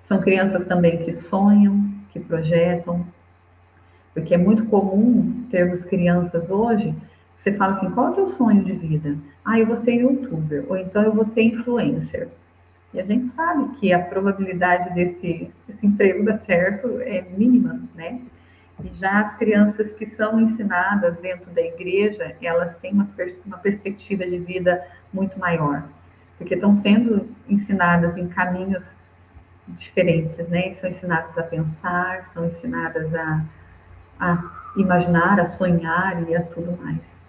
São crianças também que sonham, que projetam, porque é muito comum termos crianças hoje, você fala assim: qual é o teu sonho de vida? Eu vou ser youtuber, ou então eu vou ser influencer. E a gente sabe que a probabilidade desse emprego dar certo é mínima, né? E já as crianças que são ensinadas dentro da igreja, elas têm uma perspectiva de vida muito maior, porque estão sendo ensinadas em caminhos diferentes, né? São ensinadas a pensar, são ensinadas a imaginar, a sonhar e a tudo mais,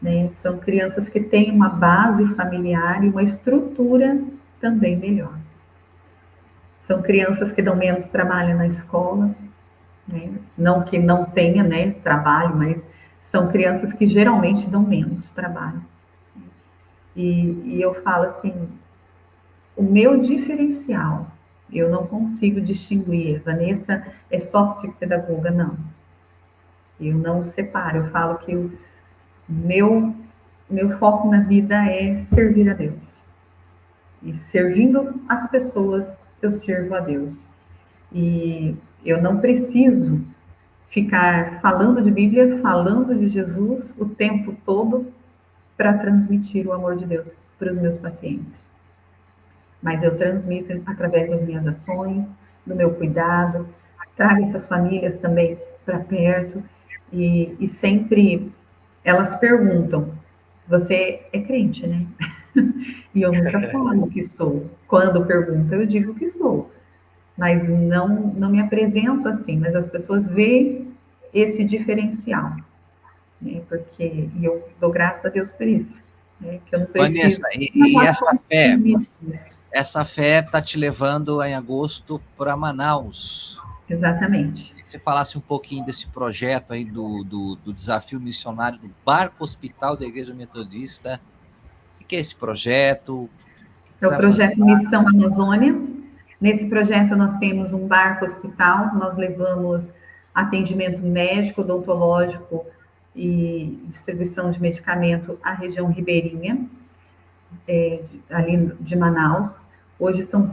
né? São crianças que têm uma base familiar e uma estrutura também melhor. São crianças que dão menos trabalho na escola, né? Não que não tenha, né, trabalho, mas são crianças que geralmente dão menos trabalho. E eu falo assim, o meu diferencial, eu não consigo distinguir, Vanessa é só psicopedagoga, não. Eu não separo, eu falo que o meu foco na vida é servir a Deus. E servindo as pessoas, eu sirvo a Deus. E eu não preciso ficar falando de Bíblia, falando de Jesus o tempo todo, para transmitir o amor de Deus para os meus pacientes. Mas eu transmito através das minhas ações, do meu cuidado, trago essas famílias também para perto, e sempre elas perguntam, você é crente, né? E eu nunca falo que sou. Quando perguntam, eu digo que sou. Mas não me apresento assim, mas as pessoas veem esse diferencial, né? Porque, e eu dou graças a Deus por isso, né? Que eu não preciso... Vanessa, essa fé está te levando em agosto para Manaus. Exatamente. Queria que você falasse um pouquinho desse projeto aí do desafio missionário do Barco Hospital da Igreja Metodista. O que é esse projeto? É o projeto Missão Amazônia. Nesse projeto nós temos um barco hospital, nós levamos atendimento médico, odontológico e distribuição de medicamento à região ribeirinha, ali de Manaus. Hoje são,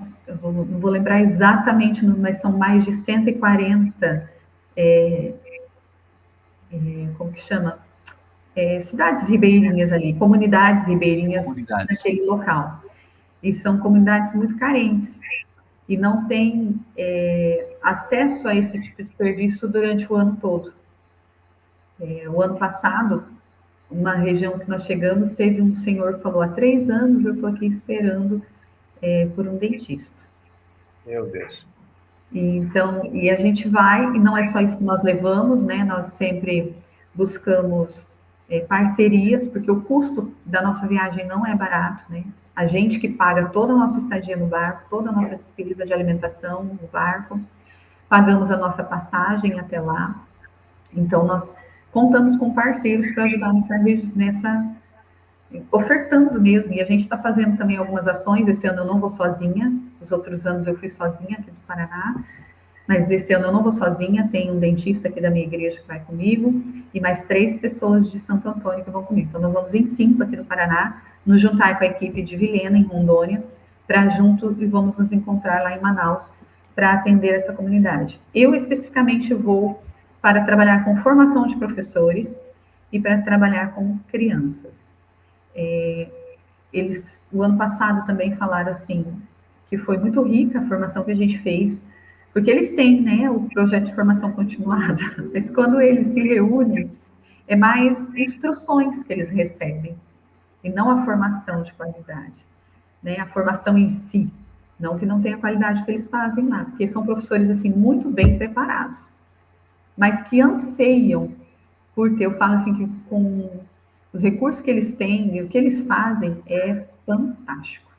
não vou lembrar exatamente, mas são mais de 140, como que chama? Cidades ribeirinhas ali, comunidades ribeirinhas naquele local. E são comunidades muito carentes e não têm acesso a esse tipo de serviço durante o ano todo. O ano passado, uma região que nós chegamos, teve um senhor que falou, há 3 anos eu estou aqui esperando por um dentista. Meu Deus. Então, e a gente vai, e não é só isso que nós levamos, né? Nós sempre buscamos parcerias, porque o custo da nossa viagem não é barato, né? A gente que paga toda a nossa estadia no barco, toda a nossa despesa de alimentação no barco, pagamos a nossa passagem até lá. Então, nós contamos com parceiros para ajudar nessa ofertando mesmo, e a gente está fazendo também algumas ações. Esse ano eu não vou sozinha, os outros anos eu fui sozinha aqui do Paraná, mas desse ano eu não vou sozinha, tem um dentista aqui da minha igreja que vai comigo, e mais 3 pessoas de Santo Antônio que vão comigo. Então nós vamos em 5 aqui no Paraná, nos juntar com a equipe de Vilhena, em Rondônia, para junto, e vamos nos encontrar lá em Manaus, para atender essa comunidade. Eu especificamente vou para trabalhar com formação de professores, e para trabalhar com crianças. Eles, o ano passado, também falaram assim, que foi muito rica a formação que a gente fez, porque eles têm, né, o projeto de formação continuada, mas quando eles se reúnem, é mais instruções que eles recebem, e não a formação de qualidade, né, a formação em si, não que não tenha a qualidade que eles fazem lá, porque são professores, assim, muito bem preparados, mas que anseiam por ter, eu falo assim, que com os recursos que eles têm e o que eles fazem é fantástico.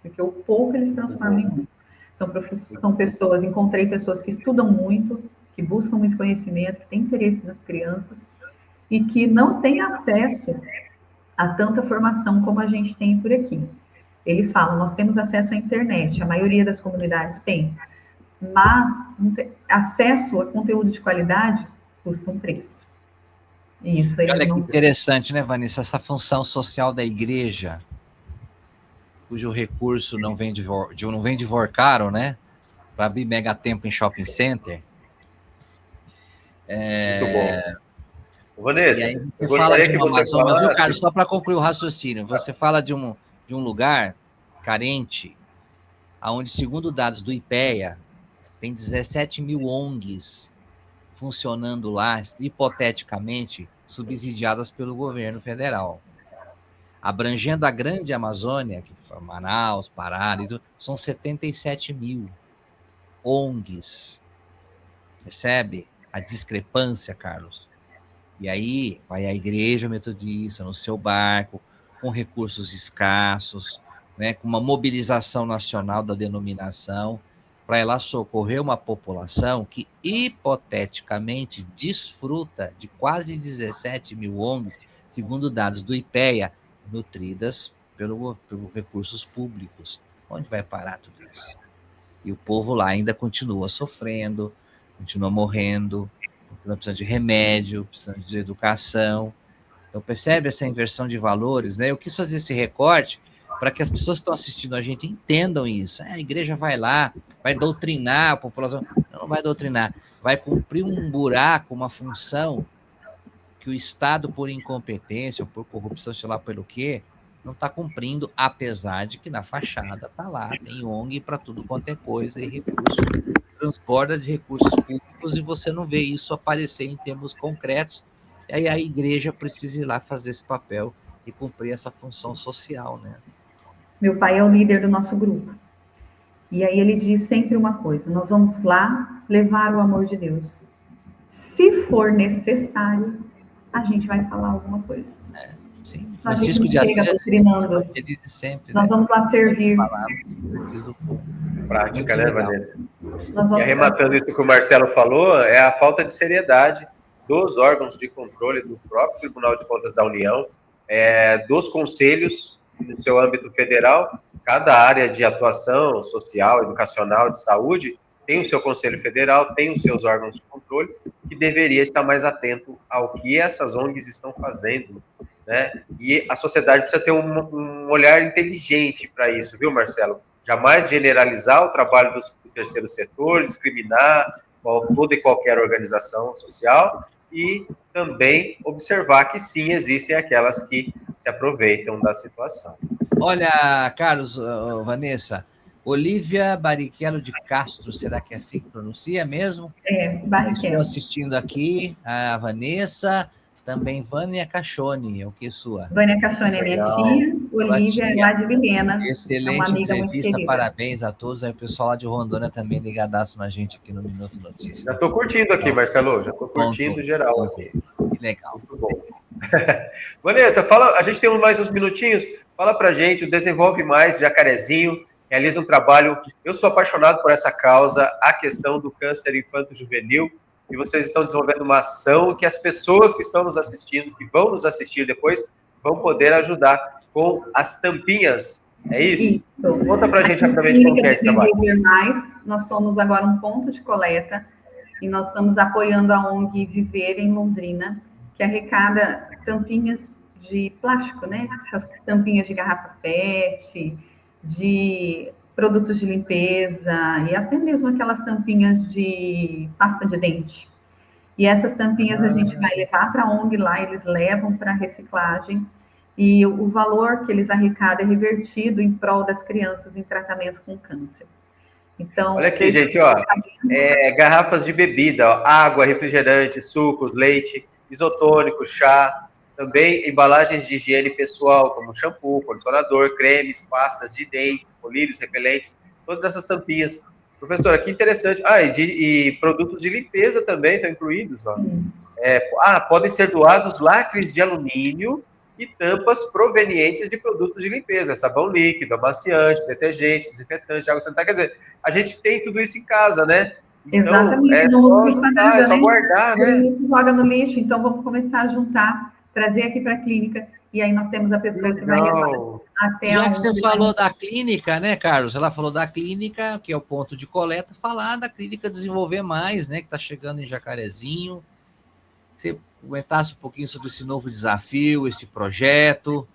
Porque o pouco eles transformam em muito. São pessoas, encontrei pessoas que estudam muito, que buscam muito conhecimento, que têm interesse nas crianças e que não têm acesso a tanta formação como a gente tem por aqui. Eles falam, nós temos acesso à internet, a maioria das comunidades tem, mas acesso a conteúdo de qualidade custa um preço. Isso, olha que interessante, né, Vanessa? Essa função social da igreja, cujo recurso não vem de Vorcaro, né? Para abrir mega tempo em shopping center. Muito bom. Vanessa, e aí você fala de uma Amazônia, viu, Carlos? Só para concluir o raciocínio, você fala de um lugar carente, onde, segundo dados do IPEA, tem 17 mil ONGs funcionando lá, hipoteticamente, subsidiadas pelo governo federal. Abrangendo a grande Amazônia, que foi Manaus, Pará, são 77 mil ONGs. Percebe a discrepância, Carlos? E aí vai a igreja metodista no seu barco, com recursos escassos, né, com uma mobilização nacional da denominação, para ela socorrer uma população que, hipoteticamente, desfruta de quase 17 mil ONGs, segundo dados do IPEA, nutridas pelos recursos públicos. Onde vai parar tudo isso? E o povo lá ainda continua sofrendo, continua morrendo, continua precisando de remédio, precisando de educação. Então, percebe essa inversão de valores, né? Eu quis fazer esse recorte para que as pessoas que estão assistindo a gente entendam isso. A igreja vai lá, vai doutrinar a população. Não vai doutrinar, vai cumprir um buraco, uma função que o Estado, por incompetência ou por corrupção, sei lá pelo quê, não está cumprindo, apesar de que na fachada está lá, tem ONG para tudo quanto é coisa e recurso, transborda de recursos públicos, e você não vê isso aparecer em termos concretos. E aí a igreja precisa ir lá fazer esse papel e cumprir essa função social, né? Meu pai é o líder do nosso grupo. E aí ele diz sempre uma coisa: nós vamos lá levar o amor de Deus. Se for necessário, a gente vai falar alguma coisa. Sim. Francisco de Assis doutrinando. Ele diz sempre, nós vamos lá servir. Preciso prática, né, Vanessa? E arrematando isso que o Marcelo falou, é a falta de seriedade dos órgãos de controle do próprio Tribunal de Contas da União, dos conselhos no seu âmbito federal. Cada área de atuação social, educacional, de saúde tem o seu conselho federal, tem os seus órgãos de controle, que deveria estar mais atento ao que essas ONGs estão fazendo, né? E a sociedade precisa ter um olhar inteligente para isso, viu, Marcelo? Jamais generalizar o trabalho do terceiro setor, discriminar toda e qualquer organização social, e também observar que sim, existem aquelas que se aproveitam da situação. Olha, Carlos, Vanessa, Olívia Barrichello de Castro, será que é assim que pronuncia mesmo? Barrichello. Estou assistindo aqui a Vanessa, também Vânia Cachone, é o que sua? Vânia Cachone é minha tia, Olívia é lá de Vilhena. Excelente entrevista, parabéns a todos. Aí o pessoal lá de Rondônia também ligadaço na gente aqui no Minuto Notícias. Já estou curtindo aqui, Marcelo, já estou curtindo geral aqui. Que legal. Muito bom. Vanessa, a gente tem mais uns minutinhos, fala pra gente, o Desenvolve Mais Jacarezinho realiza um trabalho, eu sou apaixonado por essa causa, a questão do câncer infanto-juvenil, e vocês estão desenvolvendo uma ação que as pessoas que estão nos assistindo, que vão nos assistir depois, vão poder ajudar com as tampinhas. É isso? Conta pra gente rapidamente como é esse trabalho. Nós somos agora um ponto de coleta, e nós estamos apoiando a ONG Viver em Londrina, que arrecada tampinhas de plástico, né? As tampinhas de garrafa PET, de produtos de limpeza e até mesmo aquelas tampinhas de pasta de dente. E essas tampinhas a gente vai levar para a ONG lá, eles levam para reciclagem, e o valor que eles arrecadam é revertido em prol das crianças em tratamento com câncer. Então, olha aqui, gente, ó, garrafas de bebida, ó, água, refrigerante, sucos, leite, isotônico, chá, também embalagens de higiene pessoal, como shampoo, condicionador, cremes, pastas de dentes, colírios, repelentes, todas essas tampinhas. Professora, que interessante. E produtos de limpeza também estão incluídos, ó. Podem ser doados lacres de alumínio e tampas provenientes de produtos de limpeza, sabão líquido, amaciante, detergente, desinfetante, água sanitária. Quer dizer, a gente tem tudo isso em casa, né? Então, exatamente, não só juntar, é só guardar, né? Joga no lixo, então vamos começar a juntar, trazer aqui para a clínica, e aí nós temos a pessoa que vai levar até já que você falou da clínica, né, Carlos? Ela falou da clínica, que é o ponto de coleta, falar da clínica Desenvolver Mais, né, que está chegando em Jacarezinho. Você comentasse um pouquinho sobre esse novo desafio, esse projeto.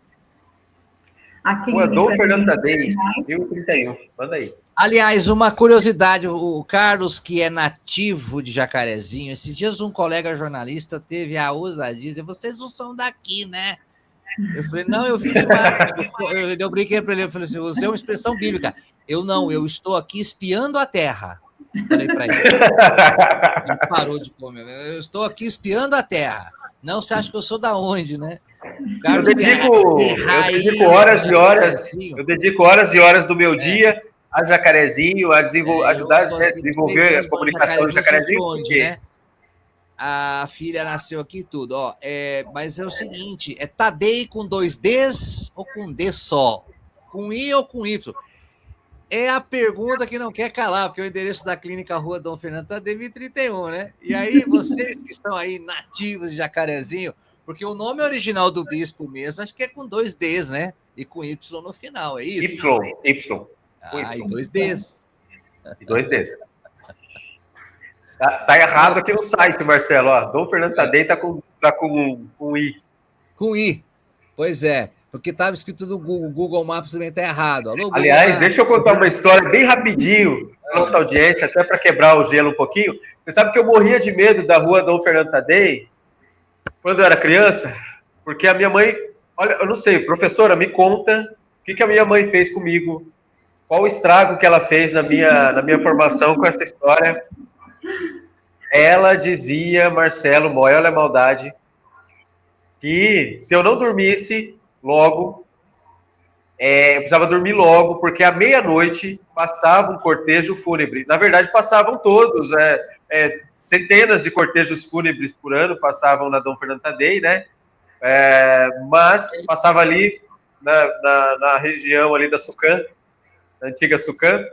O Dom Fernando Tadei, 1031, manda aí. Aliás, uma curiosidade, o Carlos, que é nativo de Jacarezinho, esses dias um colega jornalista teve a ousadia de dizer, vocês não são daqui, né? Eu falei, não, eu vim de lá. Eu brinquei para ele, eu falei assim, você é uma expressão bíblica. Eu estou aqui espiando a terra. Falei para ele. Ele parou de comer. Eu estou aqui espiando a terra. Não, você acha que eu sou da onde, né? Carlos, eu dedico horas e horas do meu dia a Jacarezinho, a ajudar a desenvolver a comunicação de Jacarezinho. Onde, né? A filha nasceu aqui e tudo, ó. Mas é o seguinte, Tadei com 2 Ds ou com D só? Com I ou com Y? É a pergunta que não quer calar, porque o endereço da clínica Rua Dom Fernando Tadei 1031, né? E aí, vocês que estão aí nativos de Jacarezinho, porque o nome original do bispo mesmo, acho que é com 2 Ds, né? E com Y no final, é isso? Y. E 2 Ds. E 2 Ds. Tá errado aqui no site, Marcelo. Ó. Dom Fernando Tadei tá com I. Com I. Pois é. Porque estava escrito no Google Maps também está errado. Alô, aliás, deixa eu contar uma história bem rapidinho para nossa audiência, até para quebrar o gelo um pouquinho. Você sabe que eu morria de medo da Rua Dom Fernando Tadei? quando eu era criança, porque a minha mãe, olha, eu não sei, professora, me conta o que a minha mãe fez comigo, qual o estrago que ela fez na minha formação com essa história. Ela dizia, Marcelo Moya, olha a maldade, que se eu não dormisse logo, eu precisava dormir logo, porque à meia-noite passava um cortejo fúnebre. Na verdade, passavam todos, centenas de cortejos fúnebres por ano passavam na Dom Fernando Tadei, né? Mas passava ali na região ali da Sucam, da antiga Sucam,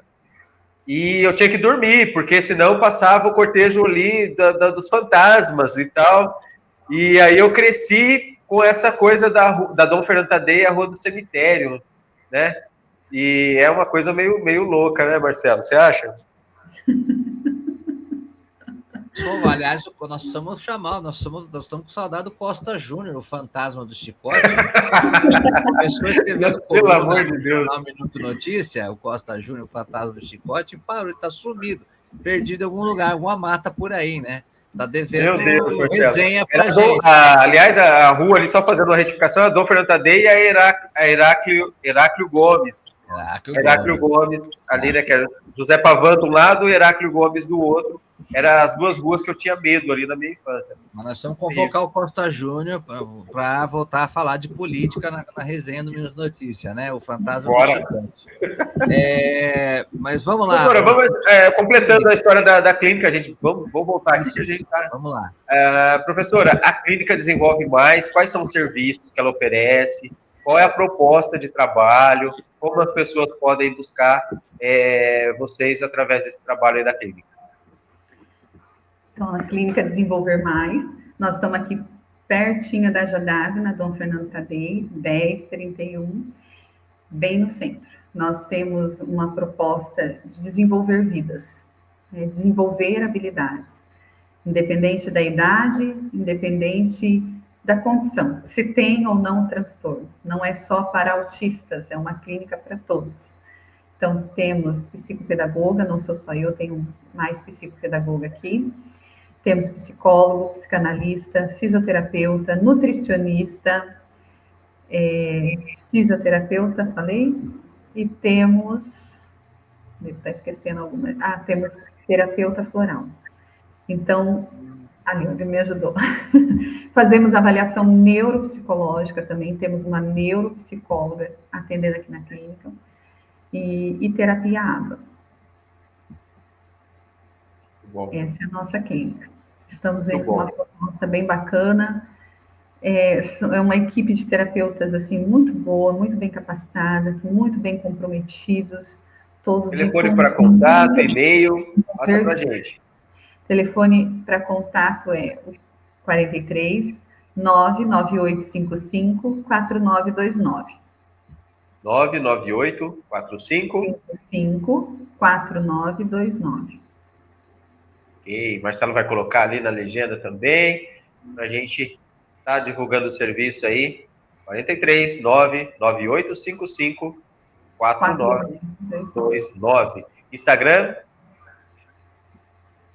e eu tinha que dormir, porque senão passava o cortejo ali dos fantasmas e tal. E aí eu cresci com essa coisa da Dom Fernando Tadei, a Rua do Cemitério, né? E é uma coisa meio louca, né, Marcelo? Você acha? Aliás, nós precisamos chamar, nós estamos com saudade do Costa Júnior, o fantasma do chicote. A pessoa escrevendo pelo amor de Deus, no Minuto Notícia, o Costa Júnior, o fantasma do chicote, e parou, ele está sumido, perdido em algum lugar, alguma mata por aí, né? Está devendo resenha para gente. Aliás, a rua ali, só fazendo uma retificação, a Dom Fernando Tadei e a Heráclio Gomes. Heráclio Gomes, ali, né, que era José Pavan de um lado e Heráclio Gomes do outro. Eram as duas ruas que eu tinha medo ali na minha infância. Mas nós vamos convocar o Costa Júnior para voltar a falar de política na resenha do Minuto Notícia, né? O fantasma do chicote. Mas vamos lá. Agora, vamos completando a história da clínica, vamos voltar aqui que a gente está. Vamos lá. Professora, a clínica desenvolve mais? Quais são os serviços que ela oferece? Qual é a proposta de trabalho? Como as pessoas podem buscar vocês através desse trabalho aí da clínica? Então, a Clínica Desenvolver Mais, nós estamos aqui pertinho da Jadave, na Dom Fernando Tadei, 1031, bem no centro. Nós temos uma proposta de desenvolver vidas, desenvolver habilidades, independente da idade, independente da condição, se tem ou não transtorno. Não é só para autistas, é uma clínica para todos. Então, temos psicopedagoga, não sou só eu, tenho mais psicopedagoga aqui. Temos psicólogo, psicanalista, fisioterapeuta, nutricionista, fisioterapeuta, falei, e temos, devo estar esquecendo alguma, temos terapeuta floral. Então, a Lídia me ajudou. Fazemos avaliação neuropsicológica também, temos uma neuropsicóloga atendendo aqui na clínica, e terapia ABA. Bom. Essa é a nossa clínica. Estamos com uma proposta bem bacana. É uma equipe de terapeutas assim muito boa, muito bem capacitada, muito bem comprometidos. Todos. Telefone para contato, e-mail, passa para a gente. Telefone para contato é 43 99855 4929. 99845 4929. Ok, Marcelo vai colocar ali na legenda também, para a gente estar divulgando o serviço aí. 43 99855 4929. Instagram?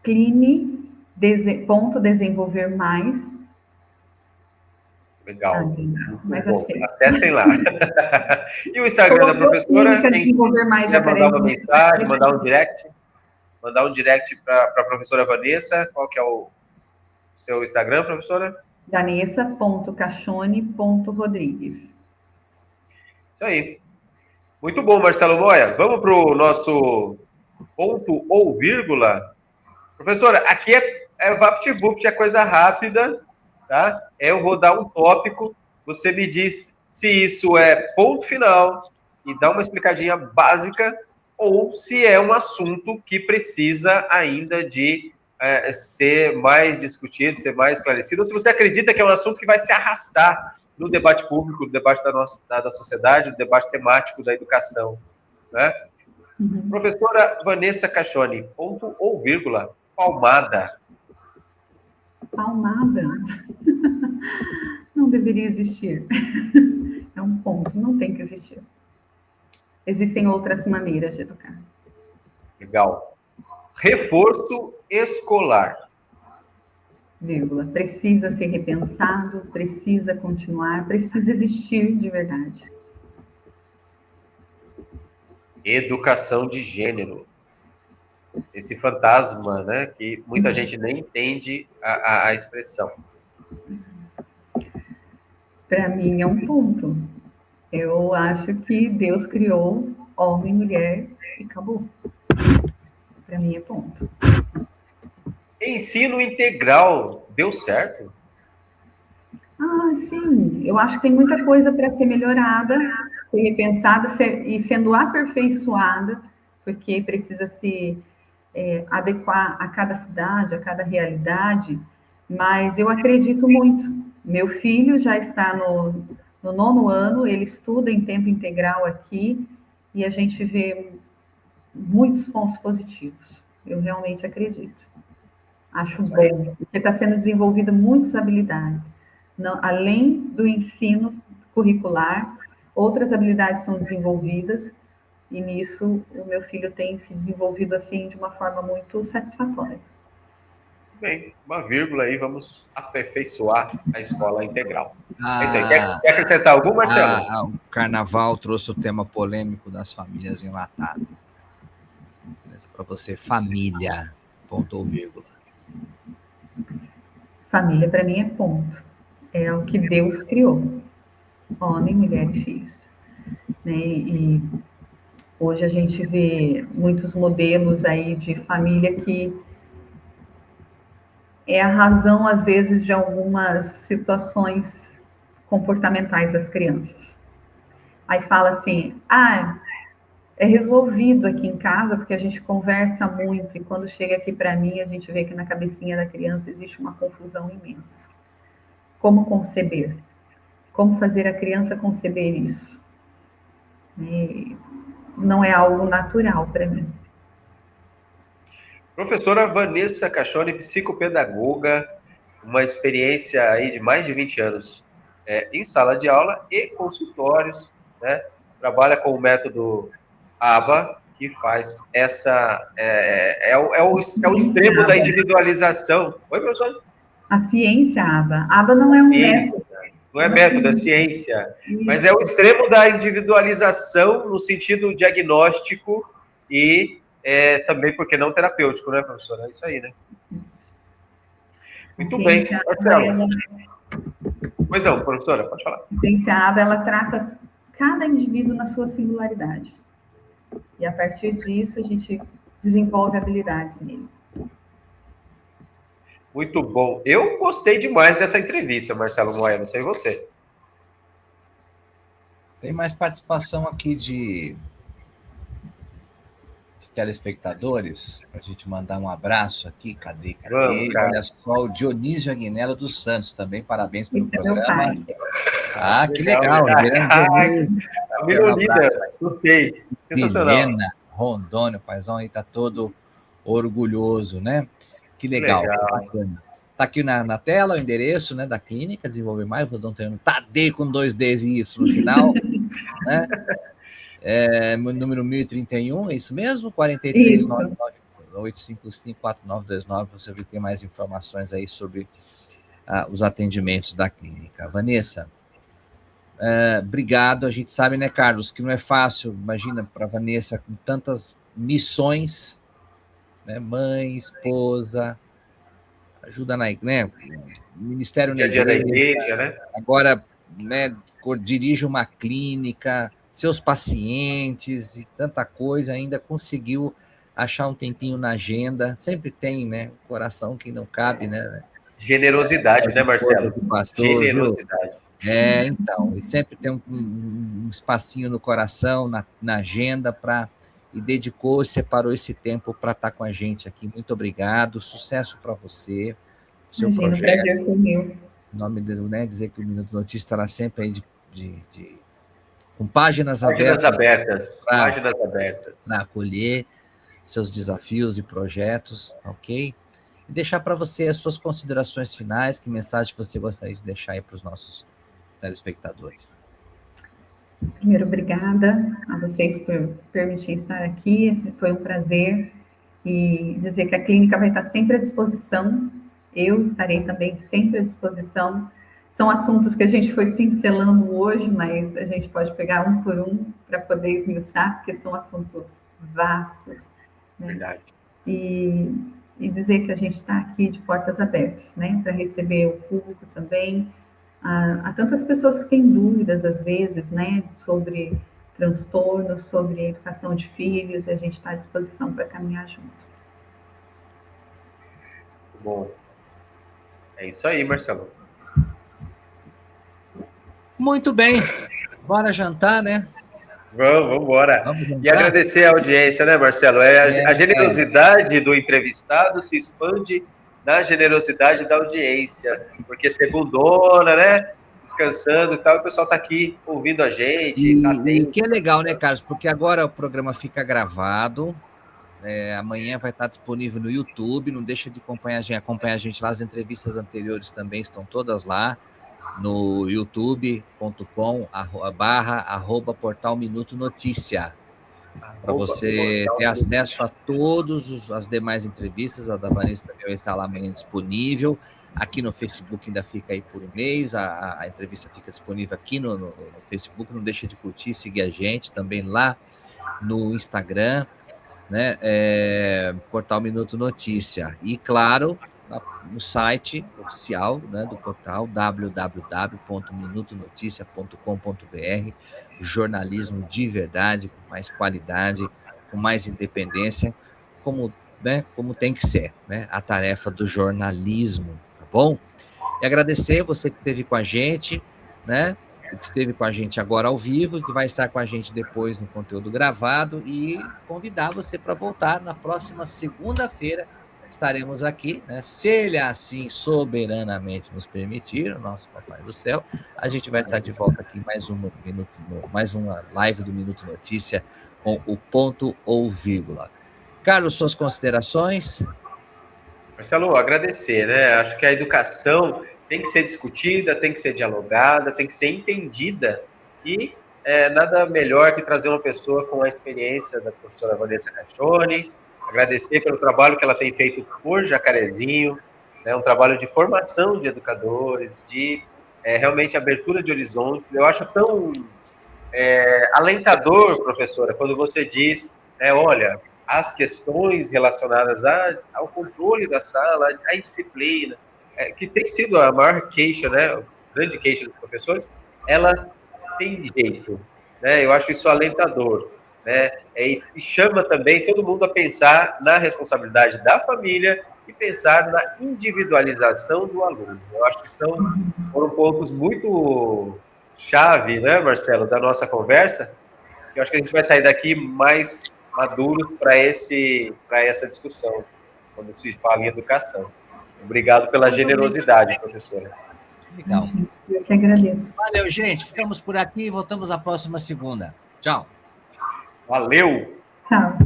Cline.desenvolver mais. Legal. Mas acho que acessem lá. E o Instagram da professora? Quem quiser mandar uma mensagem, mandar um direct? Mandar um direct para a professora Vanessa. Qual que é o seu Instagram, professora? Vanessa.cachone.rodrigues. Isso aí. Muito bom, Marcelo Moya. Vamos para o nosso ponto ou vírgula. Professora, aqui é VaptVupt, é coisa rápida, tá? Eu vou dar um tópico, você me diz se isso é ponto final e dá uma explicadinha básica ou se é um assunto que precisa ainda de ser mais discutido, ser mais esclarecido, ou se você acredita que é um assunto que vai se arrastar no debate público, no debate da sociedade, no debate temático da educação, né? Uhum. Professora Vanessa Cachone, ponto ou vírgula, palmada. Palmada? Não deveria existir. É um ponto, não tem que existir. Existem outras maneiras de educar. Legal. Reforço escolar. vírgula. Precisa ser repensado, precisa continuar, precisa existir de verdade. Educação de gênero. Esse fantasma, né, que muita gente nem entende a expressão. Para mim é um ponto. Eu acho que Deus criou homem, mulher e acabou. Para mim é ponto. Ensino integral deu certo? Ah, sim. Eu acho que tem muita coisa para ser melhorada, ser repensada e sendo aperfeiçoada, porque precisa se adequar a cada cidade, a cada realidade. Mas eu acredito muito. Meu filho já está no 9º ano, ele estuda em tempo integral aqui e a gente vê muitos pontos positivos. Eu realmente acredito. Acho bom, porque está sendo desenvolvida muitas habilidades. Não, além do ensino curricular, outras habilidades são desenvolvidas e nisso o meu filho tem se desenvolvido assim de uma forma muito satisfatória. Bem, uma vírgula aí, vamos aperfeiçoar a escola integral. É isso aí. Quer acrescentar algum, Marcelo? O carnaval trouxe o tema polêmico das famílias enlatadas. Para você, família, ponto ou vírgula. Família, para mim, é ponto. É o que Deus criou. Homem, mulher e filhos. Né? E hoje a gente vê muitos modelos aí de família que é a razão, às vezes, de algumas situações comportamentais das crianças. Aí fala assim, é resolvido aqui em casa, porque a gente conversa muito, e quando chega aqui para mim, a gente vê que na cabecinha da criança existe uma confusão imensa. Como conceber? Como fazer a criança conceber isso? E não é algo natural para mim. Professora Vanessa Cachoni, psicopedagoga, uma experiência aí de mais de 20 anos em sala de aula e consultórios, né? Trabalha com o método ABA, que faz essa... É o extremo da individualização. Oi, professor? A ciência, ABA. ABA não é um método. Não é método, é ciência. Isso. Mas é o extremo da individualização no sentido diagnóstico e também, porque não terapêutico, né, professora? É isso aí, né? Muito bem. Marcelo. Pois não, professora, pode falar. A ciência ABA, ela trata cada indivíduo na sua singularidade. E a partir disso, a gente desenvolve habilidades nele. Muito bom. Eu gostei demais dessa entrevista, Marcelo Moya, não sei você. Tem mais participação aqui de telespectadores, para a gente mandar um abraço aqui. Cadê? Vamos, olha só, o Dionísio Aguinello dos Santos também, parabéns pelo programa. Que legal. Família unida, gostei. Milena Rondônia, o paizão aí tá todo orgulhoso, né? Que legal. Bacana. Tá aqui na tela o endereço, né, da clínica, Desenvolver Mais, o Dr. Tadei com 2 Ds e Y no final, né? Número 1031, é isso mesmo? 4399-855-4929, você vê que tem mais informações aí sobre os atendimentos da clínica. Vanessa, obrigado. A gente sabe, né, Carlos, que não é fácil, imagina, para a Vanessa, com tantas missões, né, mãe, esposa, ajuda na ministério na igreja, né? Agora, né, dirige uma clínica, seus pacientes e tanta coisa, ainda conseguiu achar um tempinho na agenda, sempre tem, né, coração que não cabe, né? Generosidade, né, Marcelo? Do pastor, generosidade. Então, e sempre tem um espacinho no coração, na agenda, e dedicou, separou esse tempo para estar com a gente aqui. Muito obrigado, sucesso para você, seu projeto. O prazer foi meu. Em nome dele, né, dizer que o Minuto Notícia estará sempre aí com páginas abertas para acolher seus desafios e projetos, ok? E deixar para você as suas considerações finais, que mensagem você gostaria de deixar aí para os nossos telespectadores. Primeiro, obrigada a vocês por permitir estar aqui, esse foi um prazer, e dizer que a clínica vai estar sempre à disposição eu estarei também sempre à disposição. São assuntos que a gente foi pincelando hoje, mas a gente pode pegar um por um para poder esmiuçar, porque são assuntos vastos, né? Verdade. E dizer que a gente está aqui de portas abertas, né, para receber o público também. Há tantas pessoas que têm dúvidas, às vezes, né, sobre transtornos, sobre educação de filhos, e a gente está à disposição para caminhar junto. Bom, é isso aí, Marcelo. Muito bem, bora jantar, né? Vamos embora. E agradecer a audiência, né, Marcelo? A generosidade do entrevistado se expande na generosidade da audiência, porque segundona, né? Descansando e tal, o pessoal está aqui ouvindo a gente. E o que é legal, né, Carlos? Porque agora o programa fica gravado, amanhã vai estar disponível no YouTube, não deixa de acompanhar a gente lá, as entrevistas anteriores também estão todas lá, no youtube.com/Portal Minuto Notícia, para você ter acesso a todas as demais entrevistas. A da Vanessa também vai estar lá amanhã disponível. Aqui no Facebook ainda fica aí por um mês, a entrevista fica disponível aqui no Facebook, não deixa de curtir, seguir a gente também lá no Instagram, né? Portal Minuto Notícia. E, claro, no site oficial, né, do portal, www.minutonoticia.com.br, jornalismo de verdade, com mais qualidade, com mais independência, como tem que ser, né, a tarefa do jornalismo, tá bom? E agradecer você que esteve com a gente, né, que esteve com a gente agora ao vivo e que vai estar com a gente depois no conteúdo gravado, e convidar você para voltar na próxima segunda-feira. Estaremos aqui, né? Se ele assim soberanamente nos permitir, o nosso Papai do Céu, a gente vai estar de volta aqui mais uma live do Minuto Notícia com o ponto ou vírgula. Carlos, suas considerações? Marcelo, agradecer, né? Acho que a educação tem que ser discutida, tem que ser dialogada, tem que ser entendida, e nada melhor que trazer uma pessoa com a experiência da professora Vanessa Cachoni. Agradecer pelo trabalho que ela tem feito por Jacarezinho, né, um trabalho de formação de educadores, de realmente abertura de horizontes. Eu acho tão alentador, professora, quando você diz, olha, as questões relacionadas ao controle da sala, à disciplina, que tem sido a maior queixa, né, a grande queixa dos professores, ela tem jeito, né? Eu acho isso alentador, né? E chama também todo mundo a pensar na responsabilidade da família e pensar na individualização do aluno. Eu acho que foram pontos muito chave, né, Marcelo, da nossa conversa. Eu acho que a gente vai sair daqui mais maduros para essa discussão, quando se fala em educação. Obrigado pela generosidade, professora. Legal. Eu que agradeço. Valeu, gente. Ficamos por aqui e voltamos na próxima segunda. Tchau. Valeu! Tchau.